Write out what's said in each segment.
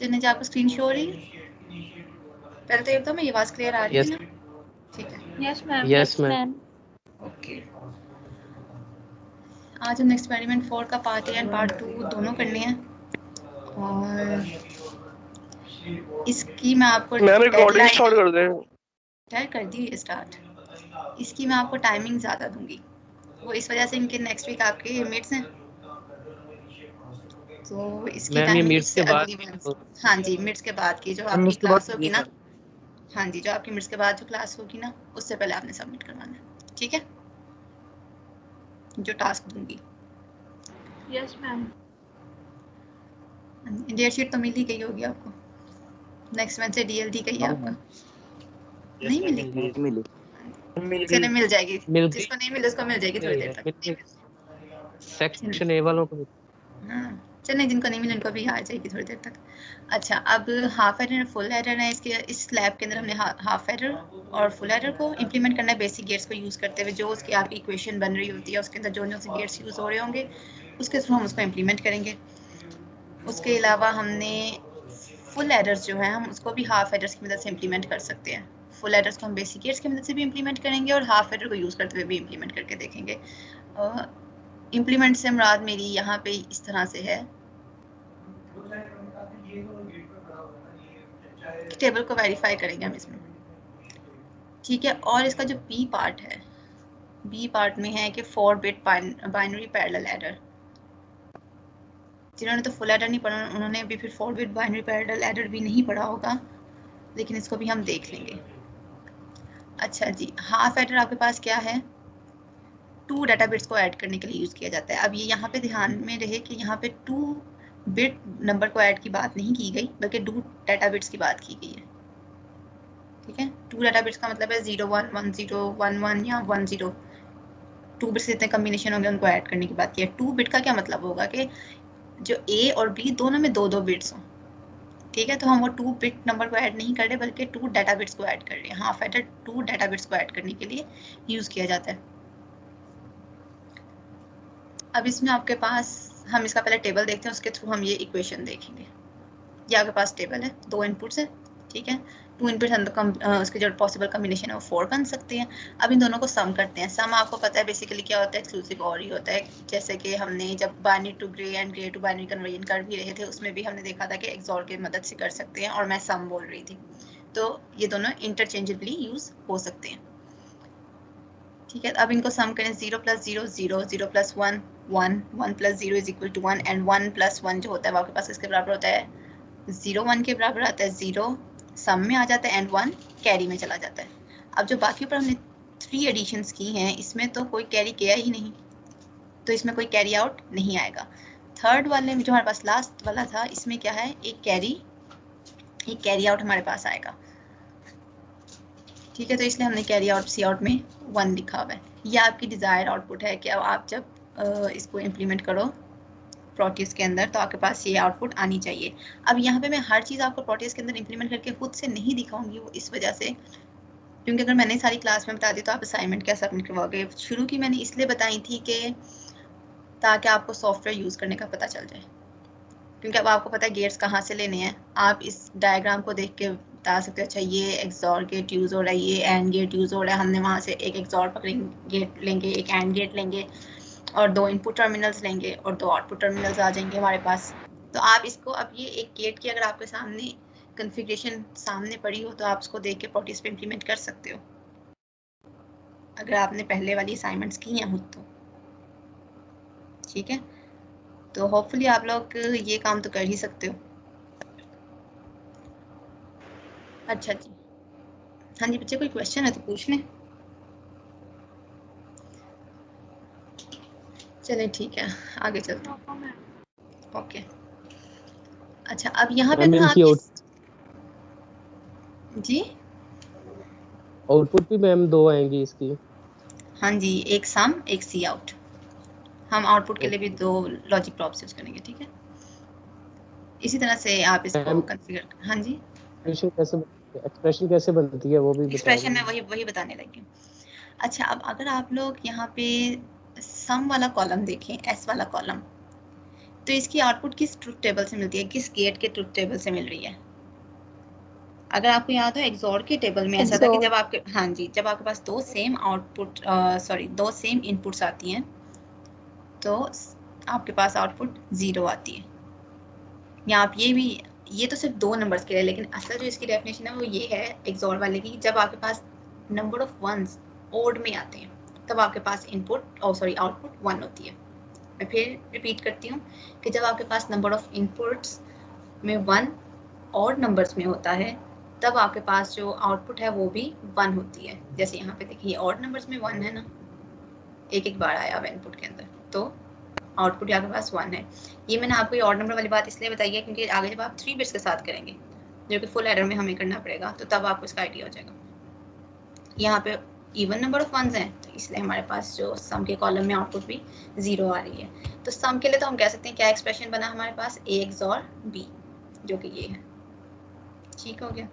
चलिए जी, आपको screen show हो रही है? पहले तो ये बताओ, मेरी आवाज़ क्लियर आ रही है ना? ठीक है। Yes ma'am. Yes ma'am. Okay, आज हम एक्सपेरिमेंट 4 का पार्ट ए एंड पार्ट 2 दोनों करने हैं और इसकी मैं आपको रिकॉर्डिंग स्टार्ट कर दें। कर दी स्टार्ट। इसकी मैं आपको टाइमिंग ज़्यादा दूंगी, वो इस वजह से इनके नेक्स्ट वीक आपके मिड्स हैं, तो इसकी टाइमिंग उससे अगली वीक। हाँ जी, मिड्स के बाद की जो आपकी क्लास होगी ना, हाँ जी, जो आपकी मिड्स के बाद जो क्लास होगी ना, उससे पहले आपने सबमिट करवाना है, ठीक है? जो टास्क दूंगी। Yes ma'am. डेट शीट तो मिल ही गई होगी आपको, नेक्स्ट मंथ से डीएलडी का ही है आपका। नहीं मिली? चले मिल जाएगी, जिसको नहीं मिले उसको मिल जाएगी थोड़ी देर तक। सेक्शन ए वालों को। हाँ चलिए, जिनको नहीं मिले उनको भी आ जाएगी थोड़ी देर तक। अच्छा, अब हाफ एडर फुल एडर है, इसके इस लैब के अंदर हमने हाफ एडर और फुल एडर को इम्प्लीमेंट करना है बेसिक गेट्स को यूज़ करते हुए। जो उसकी आपकी इक्वेशन बन रही होती है उसके अंदर जो जो गेट्स यूज़ हो रहे होंगे उसके थ्रू हम उसको इम्प्लीमेंट करेंगे। उसके अलावा हमने फुल एडर्स जो हैं हम उसको भी हाफ एडर्स की मदद से इम्प्लीमेंट कर सकते हैं। फुल एडर्स को हम बेसिक गेट्स की मदद से भी इम्प्लीमेंट करेंगे और हाफ एडर को यूज़ करते हुए भी इम्प्लीमेंट करके देखेंगे। इम्प्लीमेंट से मुराद मेरी यहाँ पे इस तरह से है, टेबल को वेरीफाई करेंगे हम इसमें, ठीक है? और इसका जो बी पार्ट है, बी पार्ट में है कि 4 बिट बाइनरी पैरेलल एडर। जिन्होंने तो फुल एडर नहीं पढ़ा उन्होंने भी फिर 4 बिट बाइनरी पैरेलल एडर भी नहीं पढ़ा होगा, लेकिन इसको भी हम देख लेंगे। अच्छा जी, हाफ एडर आपके पास क्या है? 2 डाटा बिट्स को ऐड करने के लिए यूज़ किया जाता है। अब ये यहाँ पे ध्यान में रहे कि यहाँ पे 2 बिट नंबर को ऐड की बात नहीं की गई, बल्कि 2 डाटा बिट्स की बात की गई है, ठीक है? 2 डाटा बिट्स का मतलब है 0 1 1 0 1 1 या 1 0। 2 बिट्स जितने कम्बिनेशन होंगे उनको ऐड करने की बात की है। 2 बिट का क्या मतलब होगा कि जो ए और बी दोनों में 2-2 बिट्स हों, ठीक है? तो हम वो 2 बिट नंबर को ऐड नहीं कर रहे बल्कि 2 डाटा बिट्स को ऐड कर रहे हैं। हाफ एडर 2 डाटा बिट्स को ऐड करने के लिए यूज़ किया जाता है। अब इसमें आपके पास, हम इसका पहले टेबल देखते हैं, उसके थ्रू हम ये इक्वेशन देखेंगे। ये आपके पास टेबल है, 2 इनपुट्स है, ठीक है? 2 इनपुट्स अंदर उसके जो पॉसिबल कम्बिनेशन है वो 4 बन सकते हैं। अब इन दोनों को सम करते हैं। सम आपको पता है बेसिकली क्या होता है, एक्सक्लूसिव और ही होता है। जैसे कि हमने जब binary to Gray and Gray to binary conversion कर भी रहे थे उसमें भी हमने देखा था कि एक्सॉर की मदद से कर सकते हैं, और मैं सम बोल रही थी। तो ये दोनों इंटरचेंजेबली यूज़ हो सकते हैं, ठीक है? अब इनको सम करें, 0 + 0 0 0 + 1 1 1 + 0 = 1 एंड 1 + 1 जो होता है वो आपके पास इसके बराबर होता है 0 1 के बराबर आता है, 0 सम में आ जाता है एंड 1 कैरी में चला जाता है। अब जो बाकी ऊपर हमने 3 एडिशंस की हैं इसमें तो कोई कैरी किया ही नहीं, तो इसमें कोई कैरी आउट नहीं आएगा। थर्ड वाले में जो हमारे पास लास्ट वाला था इसमें क्या है, एक कैरी आउट हमारे पास आएगा, ठीक है? तो इसलिए हमने कैरी आउट सी आउट में 1 लिखा हुआ है। यह आपकी डिज़ायर आउटपुट है कि अब आप जब इसको इम्प्लीमेंट करो प्रोटीज के अंदर तो आपके पास ये आउटपुट आनी चाहिए। अब यहाँ पे मैं हर चीज़ आपको प्रोटीज के अंदर इम्प्लीमेंट करके खुद से नहीं दिखाऊंगी, वो इस वजह से क्योंकि अगर मैंने सारी क्लास में बता दी तो आप असाइनमेंट क्या सबमिट करवाओगे। शुरू की मैंने इसलिए बताई थी कि ताकि आपको सॉफ्टवेयर यूज़ करने का पता चल जाए, क्योंकि अब आपको पता है गेट्स कहाँ से लेने हैं। आप इस डायग्राम को देख के बता सकते हो अच्छा ये एक्सॉर गेट यूज़ हो रहा है, ये एंड गेट यूज़ हो रहा है, हमने वहाँ से एक एक्सॉर पकड़ेंगे गेट लेंगे, एक एंड गेट लेंगे और 2 इनपुट टर्मिनल्स लेंगे और 2 आउटपुट टर्मिनल्स आ जाएंगे हमारे पास। तो आप इसको, अब ये एक गेट की अगर आपके सामने कॉन्फ़िगरेशन सामने पड़ी हो तो आप उसको देख के प्रोटीज पे इम्प्लीमेंट कर सकते हो, अगर आपने पहले वाली असाइनमेंट्स की हैं खुद तो, ठीक है? तो होपफुली आप लोग ये काम तो कर ही सकते हो। अच्छा जी, हाँ जी बच्चे, कोई क्वेश्चन है तो पूछ लें। चलें ठीक है, आगे चलते हैं। ओके, अच्छा अब यहाँ पे अगर आप जी आउटपुट भी मैम 2 आएंगी इसकी? हाँ जी, एक सम एक सी आउट। हम आउटपुट के लिए भी 2 लॉजिक प्रॉप्स यूज करेंगे, ठीक है? इसी तरह से आप इसको कॉन्फ़िगर, हाँ जी एक्सप्रेशन कैसे बनती है वो भी बता एक्सप्रेशन में वही बताने लगी। अच्छा, अब अगर आप लोग यहाँ पे सम वाला कॉलम देखें, एस वाला कॉलम, तो इसकी आउटपुट किस ट्रुथ टेबल से मिलती है, किस गेट के ट्रुथ टेबल से मिल रही है? अगर आपको याद हो एक्सॉर के टेबल में ऐसा था कि जब आपके हाँ जी जब आपके पास दो सेम आउटपुट दो सेम इनपुट्स आती हैं तो आपके पास आउटपुट 0 आती है। या आप ये तो सिर्फ दो नंबर्स के लिए, लेकिन असल जो इसकी डेफिनेशन है वो ये है एक्सॉर वाले की, जब आपके पास नंबर ऑफ वंस ओड में आते हैं तब आपके पास आउटपुट 1 होती है। मैं फिर रिपीट करती हूँ कि जब आपके पास नंबर ऑफ इनपुट्स में 1 और नंबर्स में होता है तब आपके पास जो आउटपुट है वो भी 1 होती है। जैसे यहाँ पे देखिए और नंबर्स में 1 है ना, एक बार आया हुआ इनपुट के अंदर, तो आउटपुट आपके पास 1 है। ये मैंने आपको ये ऑड नंबर वाली बात इसलिए बताई है क्योंकि आगे जब आप 3 बिट्स के साथ करेंगे जो कि फुल एडर में हमें करना पड़ेगा तो तब आपको इसका आइडिया हो जाएगा। यहाँ पे इवन नंबर ऑफ वंस हैं तो इसलिए हमारे पास जो सम के कॉलम में आउटपुट भी 0 आ रही है। तो सम के लिए तो हम कह सकते हैं क्या एक्सप्रेशन बना हमारे पास A XOR B, जो कि ये है। ठीक हो गया।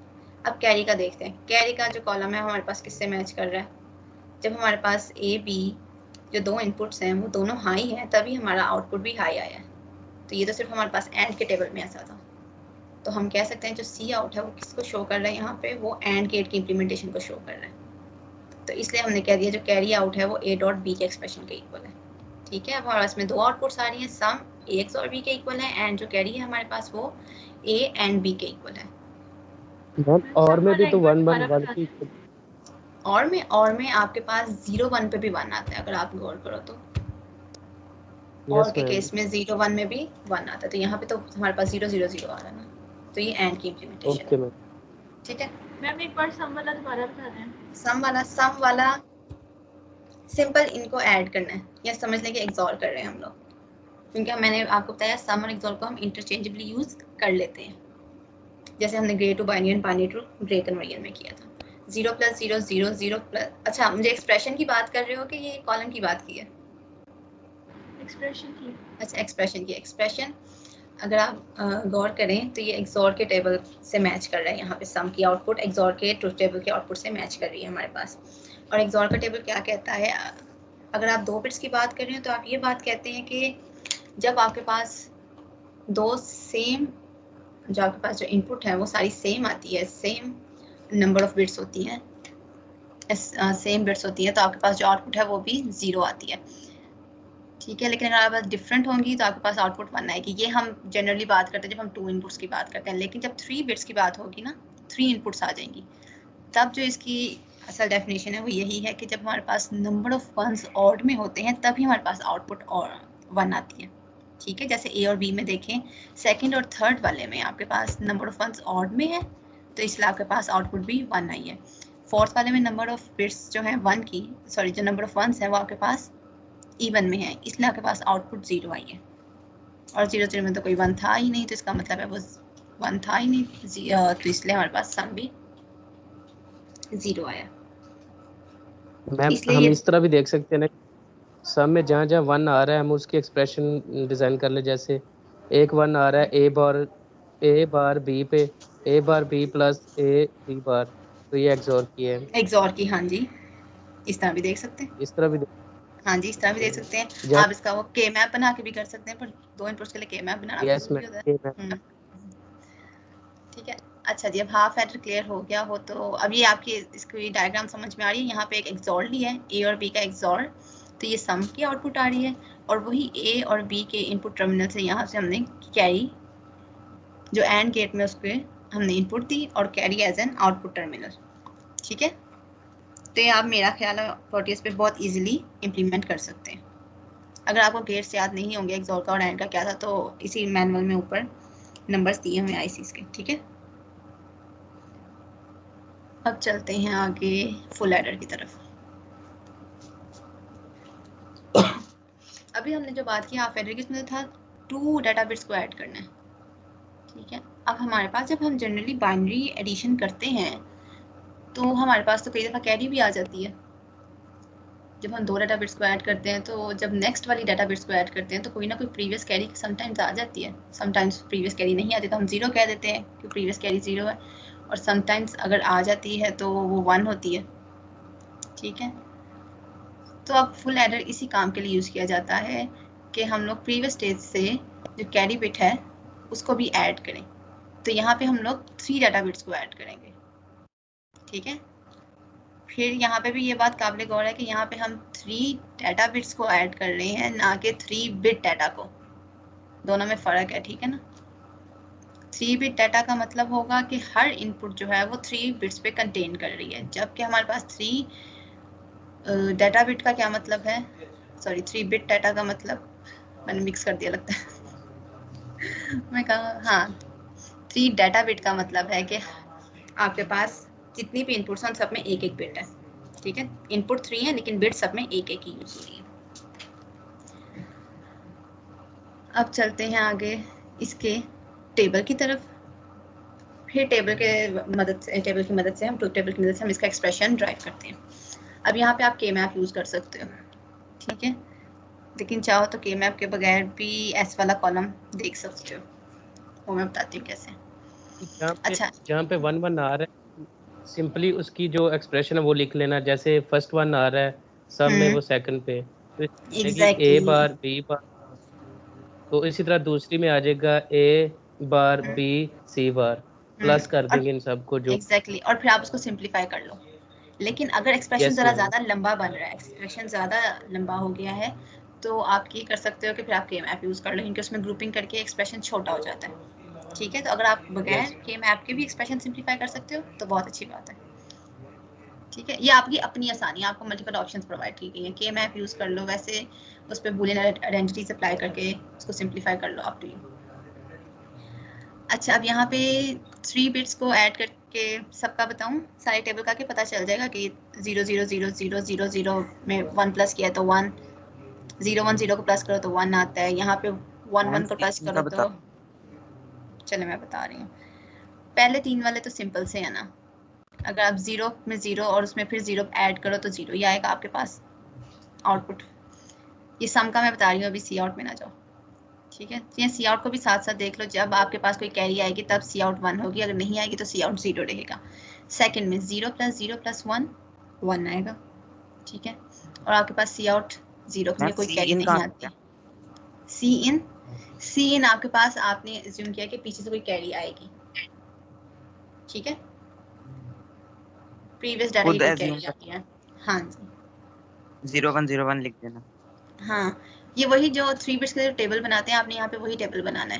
अब कैरी का देखते हैं। कैरी का जो कॉलम है हमारे पास किससे मैच कर रहा है? जब हमारे पास A B जो दो इनपुट्स हैं वो दोनों हाई हैं तभी हमारा आउटपुट भी हाई आया है। तो ये तो सिर्फ हमारे पास एंड के टेबल में ऐसा था। तो हम कह सकते हैं जो सी आउट है वो किसको शो कर रहा है, यहाँ पे वो एंड गेट की इम्प्लीमेंटेशन को शो कर रहा है। तो इसलिए हमने कह दिया जो कैरी आउट है वो A डॉट B के एक्सप्रेशन के इक्वल है। ठीक है। अब हमारे पास में दो आउटपुट्स आ रही हैं, सम A XOR B के इक्वल है एंड जो कैरी है हमारे पास वो A एंड B के इक्वल है। और में भी तो 1 1 1 की और में आपके पास 0 1 पे भी 1 आता है अगर आप गौर करो तो। और के केस में 0 1 में भी 1 आता है। तो यहाँ पे तो हमारे पास 0 0 0 आ रहा है ना, तो ये एंड की इम्प्लीमेंटेशन ओके है। मैम। ठीक है। मैम एक बार सम वाला दोबारा बता दें। सम वाला सिंपल इनको ऐड करना है या समझ लें कि एक्सॉर कर रहे हैं हम लोग, क्योंकि मैंने आपको बताया सम और एक्सॉर को हम इंटरचेंजेबली यूज कर लेते हैं, जैसे हमने Gray to binary and binary to Gray conversion में किया था। 0 + 0 0 0 प्लस। अच्छा मुझे एक्सप्रेशन की बात कर रहे हो कि ये कॉलम की बात की है? एक्सप्रेशन की। अच्छा एक्सप्रेशन की। एक्सप्रेशन अगर आप गौर करें तो ये एक्सॉर के टेबल से मैच कर रहा है। यहाँ पे सम की आउटपुट एक्सॉर के ट्रुथ टेबल के आउटपुट से मैच कर रही है हमारे पास। और एक्सॉर का टेबल क्या कहता है, अगर आप 2 बिट्स की बात कर रहे हैं तो आप ये बात कहते हैं कि जब आपके पास दो सेम जो आपके पास जो इनपुट है वो सारी सेम आती है, सेम नंबर ऑफ बिट्स होती हैं, सेम बिट्स होती है, तो आपके पास जो आउटपुट है वो भी 0 आती है। ठीक है। लेकिन अगर आपके पास डिफरेंट होंगी तो आपके पास आउटपुट 1 आएगी। ये हम जनरली बात करते हैं जब हम 2 इनपुट्स की बात करते हैं, लेकिन जब 3 बिट्स की बात होगी ना, 3 इनपुट्स आ जाएंगी, तब जो इसकी असल डेफिनेशन है वो यही है कि जब हमारे पास नंबर ऑफ वंस ऑड में होते हैं तभी हमारे पास आउटपुट और 1 आती है। ठीक है। जैसे A और B में देखें, सेकंड और थर्ड वाले में आपके पास नंबर ऑफ वंस ऑड में है तो इसलिए आपके पास आउटपुट भी 1 आई है। फोर्थ वाले में नंबर ऑफ बिट्स जो है 1 की जो नंबर ऑफ वंस है वो आपके पास इवन में है, इसलिए आपके पास आउटपुट 0 आई है। और 0 0 में तो कोई 1 था ही नहीं, तो इसका मतलब है वो 1 था ही नहीं, तो इसलिए हमारे पास सम भी 0 आया। मैम हम इस तरह भी देख सकते हैं ना, सम में जहाँ जहाँ 1 आ रहा है हम उसकी एक्सप्रेशन डिजाइन कर ले। जैसे एक 1 आ रहा है ए बार बी पे, A bar B plus A B bar, तो ये एक्सॉर की है। एक्सॉर की, हाँ जी, इस तरह भी देख सकते हैं। इस तरह भी हाँ जी, इस तरह भी देख सकते हैं। जहाँ आप इसका वो के मैप बना के भी कर सकते हैं, पर 2 इनपुट्स के लिए के मैप बनाना यस जरूरी होता है। मैम। ठीक है। अच्छा जी, अब हाफ एडर क्लियर हो गया हो तो अब ये आपकी इसकी डायग्राम समझ में आ रही है। यहाँ पे एक एक्सॉर ली है, ए और बी का एक्सॉर, तो ये सम की आउटपुट आ रही है और वही ए और बी के इनपुट टर्मिनल से यहाँ से हमने कैरी जो एंड गेट में उसके हमने इनपुट दी और carry as an output terminal. ठीक है। तो ये आप मेरा ख्याल है प्रोटीएस पे बहुत इजीली इम्प्लीमेंट कर सकते हैं। अगर आपको गेट्स याद नहीं होंगे एक्सॉर का और एंड का क्या था तो इसी मैनुअल में ऊपर नंबर्स दिए हुए आईसीस के। ठीक है। अब चलते हैं आगे फुल एडर की तरफ। अभी हमने जो बात की हाफ एडर की, उसमें था 2 डाटा बिट्स को ऐड करना है। ठीक है। अब हमारे पास जब हम जनरली बाइनरी एडिशन करते हैं तो हमारे पास तो कई दफ़ा कैरी भी आ जाती है। जब हम 2 डाटा बिट्स को ऐड करते हैं तो जब नेक्स्ट वाली डाटा बिट्स को ऐड करते हैं तो कोई ना कोई प्रीवियस कैरी समटाइम्स आ जाती है, समटाइम्स प्रीवियस कैरी नहीं आती तो हम 0 कह देते हैं कि प्रीवियस कैरी 0 है, और समटाइम्स अगर आ जाती है तो वो 1 होती है। ठीक है। तो अब फुल एडर इसी काम के लिए यूज़ किया जाता है कि हम लोग प्रीवियस स्टेज से जो कैरी बिट है उसको भी ऐड करें। तो यहाँ पे हम लोग 3 डाटा बिट्स को ऐड करेंगे, ठीक है। फिर यहाँ पे भी ये बात काबिल गौर है कि यहाँ पे हम 3 डाटा बिट्स को ऐड कर रहे हैं, ना कि 3 बिट डाटा को। दोनों में फ़र्क है, ठीक है ना। 3 बिट डाटा का मतलब होगा कि हर इनपुट जो है वो 3 बिट्स पे कंटेन कर रही है, जबकि हमारे पास 3 डाटा बिट का क्या मतलब है, सॉरी 3 बिट डाटा का मतलब मैंने मिक्स कर दिया लगता है मैं कहा, हाँ 3 डाटा बिट का मतलब है कि आपके पास जितनी भी इनपुट्स हैं सब में एक एक बिट है, ठीक है। इनपुट 3 है लेकिन बिट सब में एक एक ही यूज हो रही है। अब चलते हैं आगे इसके टेबल की तरफ। फिर टेबल की मदद से हम ट्रूथ टेबल की मदद से हम इसका एक्सप्रेशन ड्राइव करते हैं। अब यहाँ पे आप के मैप यूज़ कर सकते हो, ठीक है, लेकिन चाहो तो के मैप के बगैर भी एस वाला कॉलम देख सकते हो, वो मैं बताती हूँ कैसे। अच्छा, जहाँ पे 1 1 आ रहा है सिंपली उसकी जो एक्सप्रेशन है वो लिख लेना, जैसे फर्स्ट 1 आ रहा है सम में वो सेकंड पे, तो ए बार बी बार, तो इसी तरह दूसरी में आ जाएगा ए बार बी सी बार, प्लस कर देंगे इन सबको जो एग्जैक्टली और फिर आप उसको सिंप्लीफाई कर लो। लेकिन अगर एक्सप्रेशन ज़रा ज़्यादा लंबा बन रहा है, एक्सप्रेशन ज़्यादा लंबा हो गया है, तो आप ये कर सकते हो कि फिर आप के मैप यूज़ कर लो, क्योंकि उसमें ग्रुपिंग करके एक्सप्रेशन छोटा हो जाता है, ठीक है। तो अगर आप बगैर के मैप के भी एक्सप्रेशन सिंप्लीफाई कर सकते हो तो बहुत अच्छी बात है, ठीक है। ये आपकी अपनी आसानी, आपको मल्टीपल ऑप्शंस प्रोवाइड की गई हैं। के मैप यूज़ कर लो, वैसे उस पर बूलियन आइडेंटिटीज अप्लाई करके उसको सिंप्लीफाई कर लो, अप टू यू। अच्छा, अब यहाँ पे 3 बिट्स को ऐड करके सबका बताऊँ, सारे टेबल का, के पता चल जाएगा कि 0 0 0 0 0 0 में 1 प्लस किया तो 1, 0 1 0 को प्लस करो तो 1 आता है, यहाँ पे 1 1 को प्लस करो तो, चलो मैं बता रही हूँ। पहले 3 वाले तो सिंपल से है ना, अगर आप 0 में 0 और उसमें फिर 0 ऐड करो तो 0 ही आएगा आपके पास आउटपुट। ये सम का मैं बता रही हूँ, अभी सी आउट में ना जाओ, ठीक है। तो सी आउट को भी साथ साथ देख लो, जब आपके पास कोई कैरी आएगी तब सी आउट 1 होगी, अगर नहीं आएगी तो सी आउट 0 रहेगा। सेकंड में 0 + 1 1 आएगा, ठीक है, और आपके पास सी आउट 0 में कोई कैरी नहीं आती। सी इन आपके पास, आपने अज्यूम किया कि पीछे से कोई कैरी आएगी, ठीक है, प्रीवियस डाटा की कोई कैरी आती है, हाँ जी 0 1 0 1 लिख देना। हाँ, ये वही जो 3 बिट्स के टेबल बनाते हैं, आपने यहाँ पे वही टेबल बनाना है,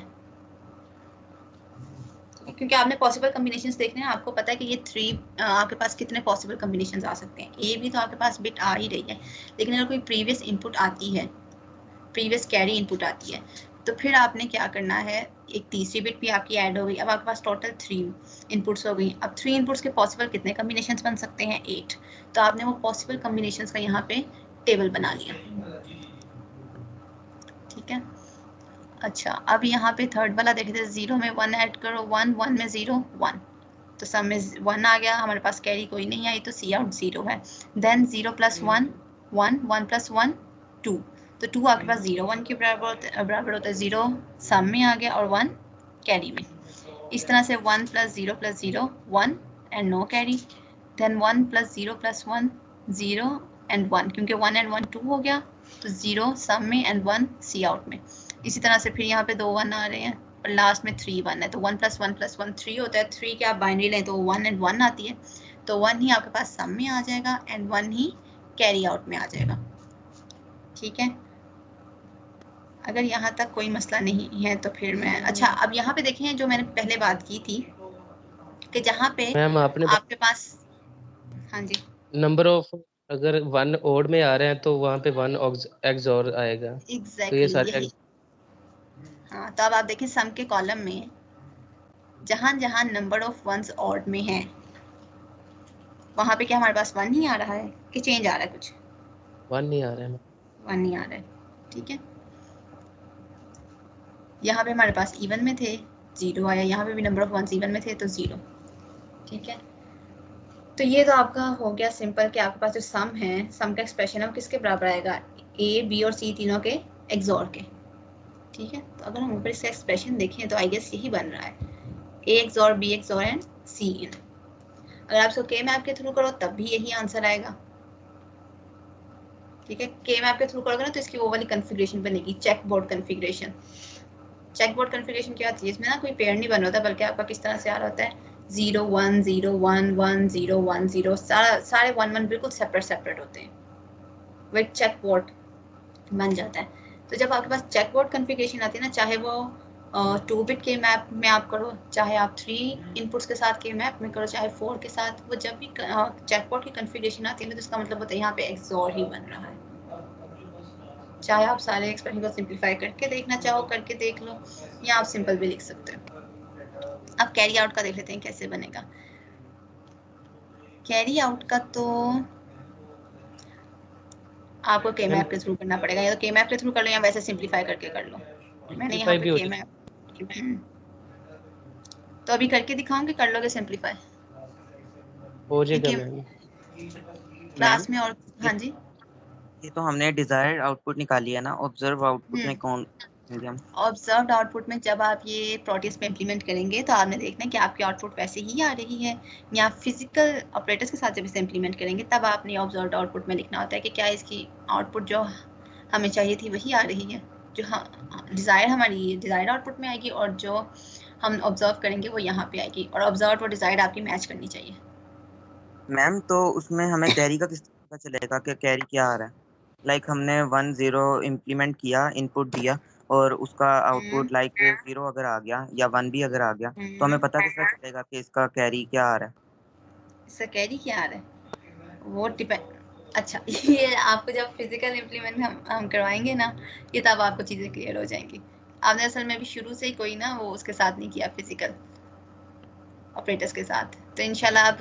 क्योंकि आपने पॉसिबल कम्बिनेशंस देखने हैं। आपको पता है कि ये 3 आपके पास कितने पॉसिबल कम्बिनेशंस आ सकते हैं। ए भी तो आपके पास बिट आ ही रही है, लेकिन अगर कोई प्रीवियस इनपुट आती है, प्रीवियस कैरी इनपुट आती है, तो फिर आपने क्या करना है, एक तीसरी बिट भी आपकी ऐड हो गई। अब आपके पास टोटल 3 इनपुट्स हो गई। अब 3 इनपुट्स के पॉसिबल कितने कम्बिनेशंस बन सकते हैं, 8। तो आपने वो पॉसिबल कम्बिनेशंस का यहाँ पे टेबल बना लिया, ठीक है। अच्छा, अब यहाँ पे थर्ड वाला देखे थे, 0 में 1 ऐड करो, 1 1 में 0 1, तो सम में 1 आ गया, हमारे पास कैरी कोई नहीं आई तो सी आउट 0 है। देन 0 + 1 1 1 + 1 2, तो 2 आपके पास 0 1 के बराबर होता है, 0 सम में आ गया और 1 कैरी में। इस तरह से 1 + 0 + 0 1 and no carry. Then 1 + 0 + 1 0 and 1, क्योंकि 1 एंड 1 2 हो गया, तो 0 सम में एंड 1 सी आउट में। इसी तरह से फिर यहाँ पे 2 1 आ रहे हैं और लास्ट में 3 1 है, तो 1 + 1 + 1 3 होता है। 3 के आप बाइनरी लें तो 1 एंड 1 आती है, तो 1 ही आपके पास सम में आ जाएगा एंड 1 ही कैरी आउट में आ जाएगा, ठीक है। अगर यहाँ तक कोई मसला नहीं है तो फिर मैं, अच्छा अब यहाँ पे देखें जो मैंने पहले बात की थी कि जहाँ पे आपके पास, हाँ जी, नंबर ऑफ, अगर 1 ओड में आ रहे हैं तो वहाँ पे 1 एक्सओर आएगा। एग्जैक्टली तो ये सारे हाँ, तो अब आप देखें सम के कॉलम में जहाँ जहाँ नंबर ऑफ वंस ऑड में है, वहाँ पे क्या हमारे पास 1 ही आ रहा है कि चेंज आ रहा है कुछ? 1 नहीं आ रहा है, 1 नहीं आ रहा है, ठीक है। यहाँ पे हमारे पास इवन में थे 0 आया, यहाँ पे भी नंबर ऑफ वंस इवन में थे तो 0, ठीक है। तो ये तो आपका हो गया सिंपल कि आपके पास जो सम है, सम का एक्सप्रेशन है वो किसके बराबर आएगा, ए बी और सी तीनों के एक्सोर के, ठीक है। तो अगर हम ऊपर इसका एक्सप्रेशन देखें तो आई गेस यही बन रहा है, ए एक्सोर बी एक्सोर एंड सी इन। अगर आप इसको के मैप के थ्रू करो तब भी यही आंसर आएगा, ठीक है। के मैप के थ्रू करोगे ना तो इसकी वो वाली कॉन्फ़िगरेशन बनेगी, check board configuration. Check board configuration क्या होती है, इसमें ना कोई पेयर नहीं बन होता, बल्कि आपका किस तरह से आ रहा होता है 0 1 0 1 1 0 1 0, सारे 1 1 बिल्कुल सेपरेट होते हैं, वो एक चेक बोर्ड बन जाता है। तो जब आपके पास चेक बोर्ड कॉन्फ़िगरेशन आती है ना, चाहे वो 2 बिट के मैप में आप करो, चाहे आप 3 इनपुट्स के साथ के मैप में करो, चाहे 4 के साथ, वो जब भी चेक बोर्ड की कॉन्फ़िगरेशन आती है ना तो इसका मतलब होता है यहाँ पे XOR ही बन रहा है। चाहे आप सारे एक्सप्रेशन को सिंप्लीफाई करके देखना चाहो करके देख लो, या आप सिंपल भी लिख सकते हो। अब कैरी आउट का देख लेते हैं कैसे बनेगा। कैरी आउट का तो आपको के मैप के थ्रू करना पड़ेगा, या तो के मैप के थ्रू कर लो या वैसे सिंप्लीफाई करके कर लो। मैंने यहाँ पे के मैप तो अभी करके दिखाऊंगी, कर लोगे सिंप्लीफाई हो जाएगा मैम क्लास में। और हाँ जी, ये तो हमने डिजायर्ड आउटपुट निकाली है ना, ऑब्जर्व आउटपुट में कौन हम? ऑब्जर्व्ड आउटपुट में जब आप ये प्रोटीज पे इम्प्लीमेंट करेंगे तो आपने देखना है कि आपकी आउटपुट वैसे ही आ रही है, या फिजिकल ऑपरेटर्स के साथ जब इसे इम्प्लीमेंट करेंगे तब आपने ऑब्जर्व्ड आउटपुट में लिखना होता है कि क्या इसकी आउटपुट जो हमें चाहिए थी वही आ रही है, जो डिज़ायर हमारी डिज़ायर्ड आउटपुट में आएगी, और जो हम ऑब्जर्व करेंगे वो यहाँ पे आएगी, और ऑब्जर्व और डिज़ायर्ड आपकी मैच करनी चाहिए। मैम तो उसमें हमें कैरी का किस तरह पता चलेगा कि कैरी क्या आ रहा है? लाइक हमने 1 0 इम्प्लीमेंट किया, इनपुट दिया, और उसका आउटपुट लाइक 0 अगर आ गया या 1 भी अगर आ गया, तो हमें पता किस तरह चलेगा कि इसका कैरी क्या आ रहा है? इसका कैरी क्या आ रहा है वो डिपेंड। अच्छा ये आपको जब फिजिकल इम्प्लीमेंट हम करवाएंगे ना, ये तब आपको चीज़ें क्लियर हो जाएंगी। आपने असल में भी शुरू से ही कोई ना वो उसके साथ नहीं किया फिजिकल ऑपरेटर्स के साथ, तो इंशाल्लाह अब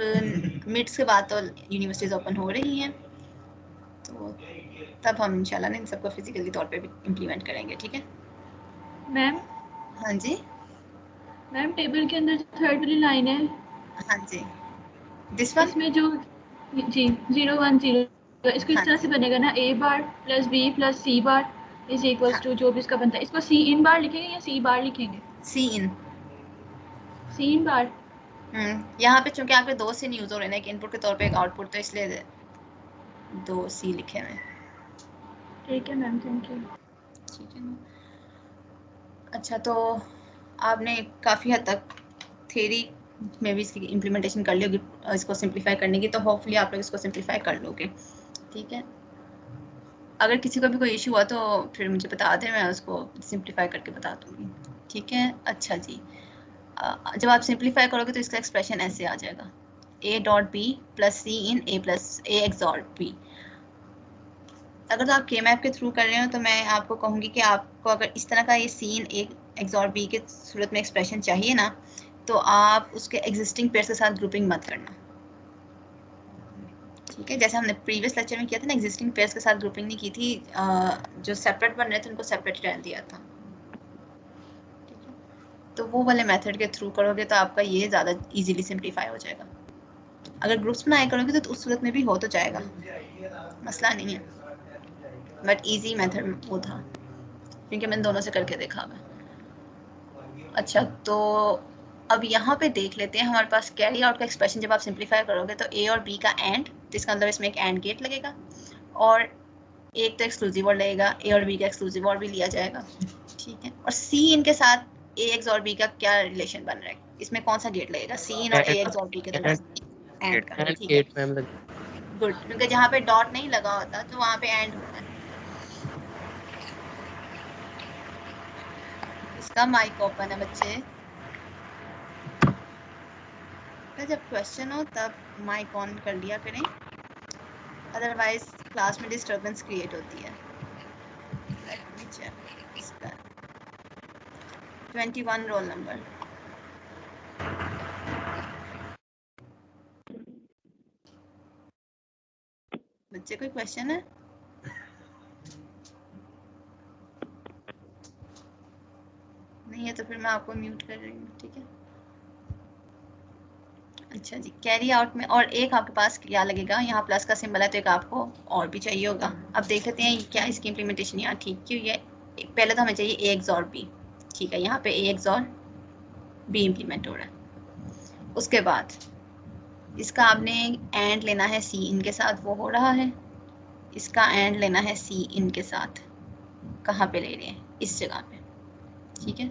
मिड्स के बाद तो यूनिवर्सिटीज़ ओपन हो रही हैं, तो तब हम इंशाल्लाह ना इन सबको फिजिकली तौर पे भी इम्प्लीमेंट करेंगे। ठीक है मैम? हाँ जी मैम टेबल के अंदर थर्ड वाली लाइन है, हाँ जी, दिस वन, इसमें जो जी 0 1 0, तो इसको इस तरह से बनेगा ना, a bar plus b plus c bar is equals to जो भी इसका बनता है। इसको c इन बार लिखेंगे या c बार लिखेंगे? सी इन। c इन बार। यहाँ पे चूंकि आपके 2 सीन यूज हो रहे हैं, एक इनपुट के तौर पे एक आउटपुट, तो इसलिए 2 सी लिखे हुए हैं। ठीक है मैम, थैंक यू। ठीक है ना। अच्छा तो आपने काफ़ी हद तक थ्योरी में भी इसकी इम्प्लीमेंटेशन कर ली होगी इसको सिंप्लीफाई करने की, तो होपफुली आप लोग इसको सिंप्लीफाई कर लोगे। ठीक है, अगर किसी को भी कोई इशू हुआ तो फिर मुझे बता दें, मैं उसको सिंप्लीफाई करके बता दूँगी। ठीक है, अच्छा जी, जब आप सिंप्लीफाई करोगे तो इसका एक्सप्रेशन ऐसे आ जाएगा, a dot B plus C in a plus a XOR b। अगर तो आप के मैप के थ्रू कर रहे हो तो मैं आपको कहूँगी कि आपको अगर इस तरह का ये सीन एक एक्सॉर बी के सूरत में एक्सप्रेशन चाहिए ना, तो आप उसके एग्जिस्टिंग पेयर्स के साथ ग्रुपिंग मत करना। ठीक है, जैसे हमने प्रीवियस लेक्चर में किया था ना, एग्जिस्टिंग पेयर्स के साथ ग्रुपिंग नहीं की थी, जो सेपरेट बन रहे थे उनको सेपरेट रहने दिया था। ठीक है, तो वो वाले मेथड के थ्रू करोगे तो आपका ये ज़्यादा इजीली सिंप्लीफाई हो जाएगा। अगर ग्रुप्स बनाए करोगे तो उस सूरत में भी हो तो जाएगा, मसला नहीं है, बट इजी मेथड वो था क्योंकि मैंने दोनों से करके देखा हुआ। अच्छा तो अब यहाँ पे देख लेते हैं, हमारे पास कैरी आउट का एक्सप्रेशन जब आप सिंप्लीफाई करोगे तो ए और बी का एंड, जिसका मतलब इसमें एक एंड गेट लगेगा, और एक तो एक्सक्लूसिव और लगेगा, ए और बी का एक्सक्लूसिव और भी लिया जाएगा। ठीक है, और सी इनके साथ ए एक्स और बी का क्या रिलेशन बन रहा है, इसमें कौन सा गेट लगेगा, सी इन और ए एक्स और बी के दरमियान एंड का। ठीक है, गुड, क्योंकि जहाँ पे डॉट नहीं लगा होता तो वहाँ पे एंड होता है। इसका माइक ओपन है बच्चे, जब क्वेश्चन हो तब माइक ऑन कर लिया करें, अदरवाइज क्लास में डिस्टर्बेंस क्रिएट होती है। लेट मी चेक इसका 21 रोल नंबर। बच्चे कोई क्वेश्चन है? नहीं है तो फिर मैं आपको म्यूट कर रही हूँ। ठीक है, अच्छा जी, कैरी आउट में और एक आपके पास क्या लगेगा, यहाँ प्लस का सिंबल है तो एक आपको और भी चाहिए होगा। अब देख लेते हैं क्या इसकी इम्प्लीमेंटेशन यहाँ ठीक क्यों है। पहले तो हमें चाहिए ए एक्सॉर बी। ठीक है, यहाँ पे ए एक्सॉर बी इम्प्लीमेंट हो रहा है। उसके बाद इसका आपने एंड लेना है सी इनके साथ, वो हो रहा है, इसका एंड लेना है सी इन के साथ। कहाँ पे ले रहे हैं? इस जगह पे, ठीक है,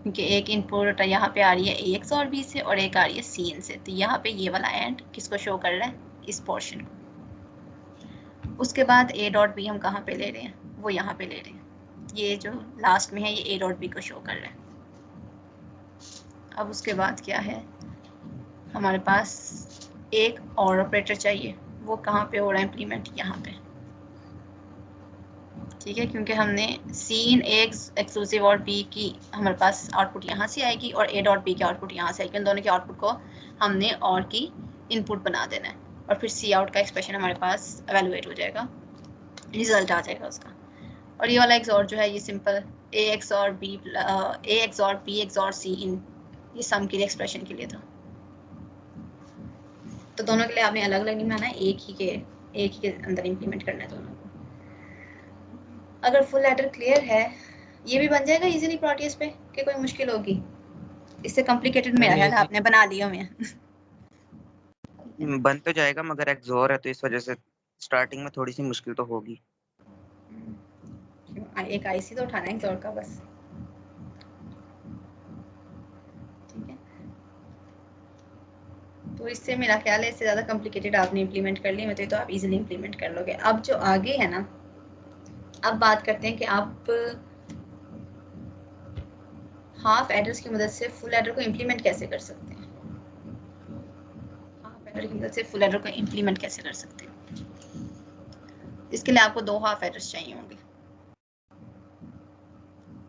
क्योंकि एक इनपुट यहाँ पे आ रही है ए एक्स और बी से और एक आ रही है सी इन से, तो यहाँ पे ये वाला एंड किसको शो कर रहा है? इस पोर्शन को। उसके बाद ए डॉट बी हम कहाँ पे ले रहे हैं? वो यहाँ पे ले रहे हैं, ये जो लास्ट में है ये ए डॉट बी को शो कर रहा है। अब उसके बाद क्या है, हमारे पास एक और ऑपरेटर चाहिए, वो कहाँ पे हो रहा है इम्प्लीमेंट? यहाँ पे, ठीक है, क्योंकि हमने सी इन ए एक्सक्लूसिव और बी की हमारे पास आउटपुट यहाँ से आएगी और ए डॉट बी की आउटपुट यहाँ से आएगी। उन दोनों के आउटपुट को हमने और की इनपुट बना देना है और फिर सी आउट का एक्सप्रेशन हमारे पास एवेलुएट हो जाएगा, रिजल्ट आ जाएगा उसका। और ये वाला एक्सऑर जो है ये सिंपल ए एक्स और बी एक्स और सी इन, ये सम के लिए एक्सप्रेशन के लिए था। तो दोनों के लिए आपने अलग अलग नहीं बनाना है, एक ही के अंदर इम्प्लीमेंट करना है दोनों को। अगर फुल एडर क्लियर है, ये भी बन जाएगा इजीली प्रोटियस पे कि कोई मुश्किल होगी? इससे कॉम्प्लिकेटेड मेरा ख्याल आपने बना लिया मैं बन तो जाएगा, मगर एक्सॉर है तो इस वजह से स्टार्टिंग में थोड़ी सी मुश्किल तो होगी। एक आईसी तो उठाना है एक्सॉर का बस, ठीक है। तो इससे मेरा ख्याल है इससे ज़्यादा कॉम्प्लिकेटेड आपने इम्प्लीमेंट कर ली होती तो आप इजीली इम्प्लीमेंट कर लोगे। अब जो आगे है ना, अब बात करते हैं कि आप हाफ एडर्स की मदद से फुल एडर को इम्प्लीमेंट कैसे कर सकते हैं। हाफ एडर की मदद से फुल एडर को इम्प्लीमेंट कैसे कर सकते हैं, इसके लिए आपको 2 हाफ एडर्स चाहिए होंगे,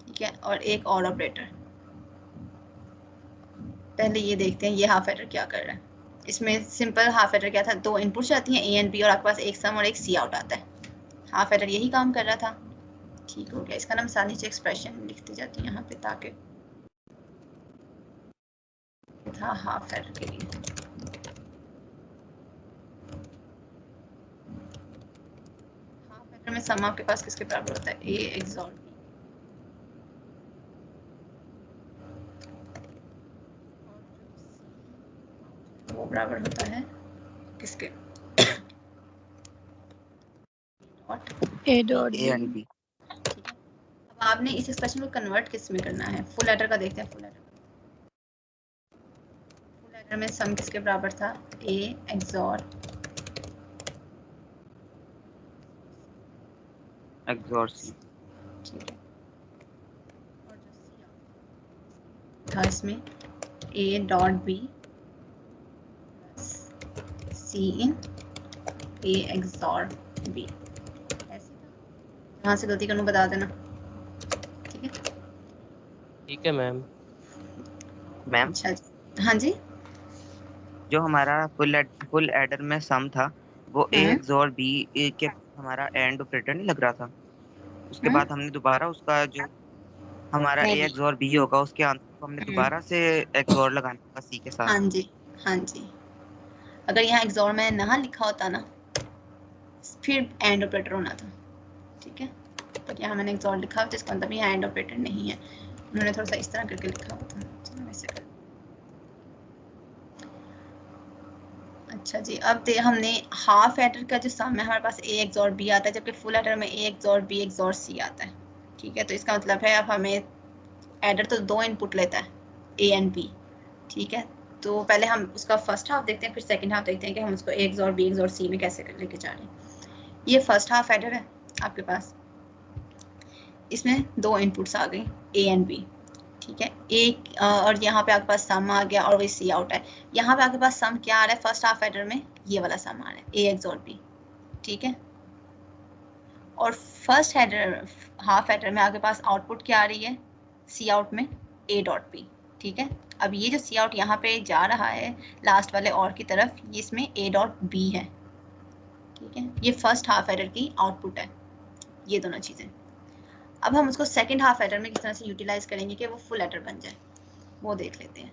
ठीक है, और एक और ऑपरेटर। पहले ये देखते हैं ये हाफ एडर क्या कर रहा है। इसमें सिंपल हाफ एडर क्या था, 2 इनपुट्स आती हैं ए एंड बी और आपके पास एक सम और एक सी आउट आता है। हाफ एडर यही काम कर रहा था, ठीक हो गया। इसका नाम साथ नीचे एक्सप्रेशन लिखती जाती है यहाँ पे, ताकि था हाफ एडर के लिए। हाफ एडर में सम आपके पास किसके बराबर होता है? A XOR B. वो बराबर होता है किसके? A dot A and B. अब आपने इस एक्सप्रेशन को कन्वर्ट किस में करना है? फुल एडर का देखते हैं। फुल एडर में सम किसके बराबर था? ए एक्सॉर सी, ठीक है। और जो सी था इसमें A dot B C in A XOR B, ऐसे था। यहाँ से गलती करना बता देना, ठीक है? ठीक है मैम। अच्छा जी, हाँ जी। जो हमारा फुल एडर में सम था वो ए एक्सॉर बी के हमारा एंड ऑपरेटर नहीं लग रहा था। उसके बाद हमने दोबारा उसका जो हमारा ए एक्सॉर बी होगा उसके आंसर को हमने दोबारा से एक्सॉर लगाना होगा सी के साथ। हाँ जी, हाँ जी। अगर यहाँ एक्सॉर में ना लिखा होता ना, फिर एंड ऑपरेटर होना था, ठीक है। तो यहाँ मैंने एक्सॉर लिखा तो इसका मतलब यहाँ एंड ऑपरेटर नहीं है, उन्होंने थोड़ा सा इस तरह करके लिखा हुआ था। चलो ऐसे कर। अच्छा जी, अब हमने हाफ एडर का जो सम है हमारे पास ए एक्सॉर बी आता है, जबकि फुल एडर में ए एक्सॉर बी एक्सॉर सी आता है, ठीक है। तो इसका मतलब है अब हमें एडर तो 2 इनपुट लेता है ए एंड बी, ठीक है। तो पहले हम उसका फर्स्ट हाफ देखते हैं, फिर सेकंड हाफ देखते हैं कि हम उसको ए एक्सॉर बी एक्सॉर सी में कैसे लेके जा रहे हैं। ये फर्स्ट हाफ एडर है आपके पास, इसमें 2 इनपुट्स आ गई ए एंड बी, ठीक है। एक और यहाँ पे आपके पास सम आ गया और वही सी आउट है। यहाँ पे आपके पास सम क्या आ रहा है? फर्स्ट हाफ एडर में ये वाला सम आ रहा है ए एक्सॉर बी, ठीक है। और फर्स्ट हेडर हाफ एडर में आपके पास आउटपुट क्या आ रही है? सी आउट में ए डॉट बी, ठीक है। अब ये जो सी आउट यहाँ पे जा रहा है लास्ट वाले और की तरफ, ये इसमें ए डॉट बी है, ठीक है। ये फर्स्ट हाफ एडर की आउटपुट है, ये दोनों चीज़ें। अब हम उसको सेकंड हाफ एडर में किस तरह से यूटिलाइज करेंगे कि वो फुल एडर बन जाए, वो देख लेते हैं।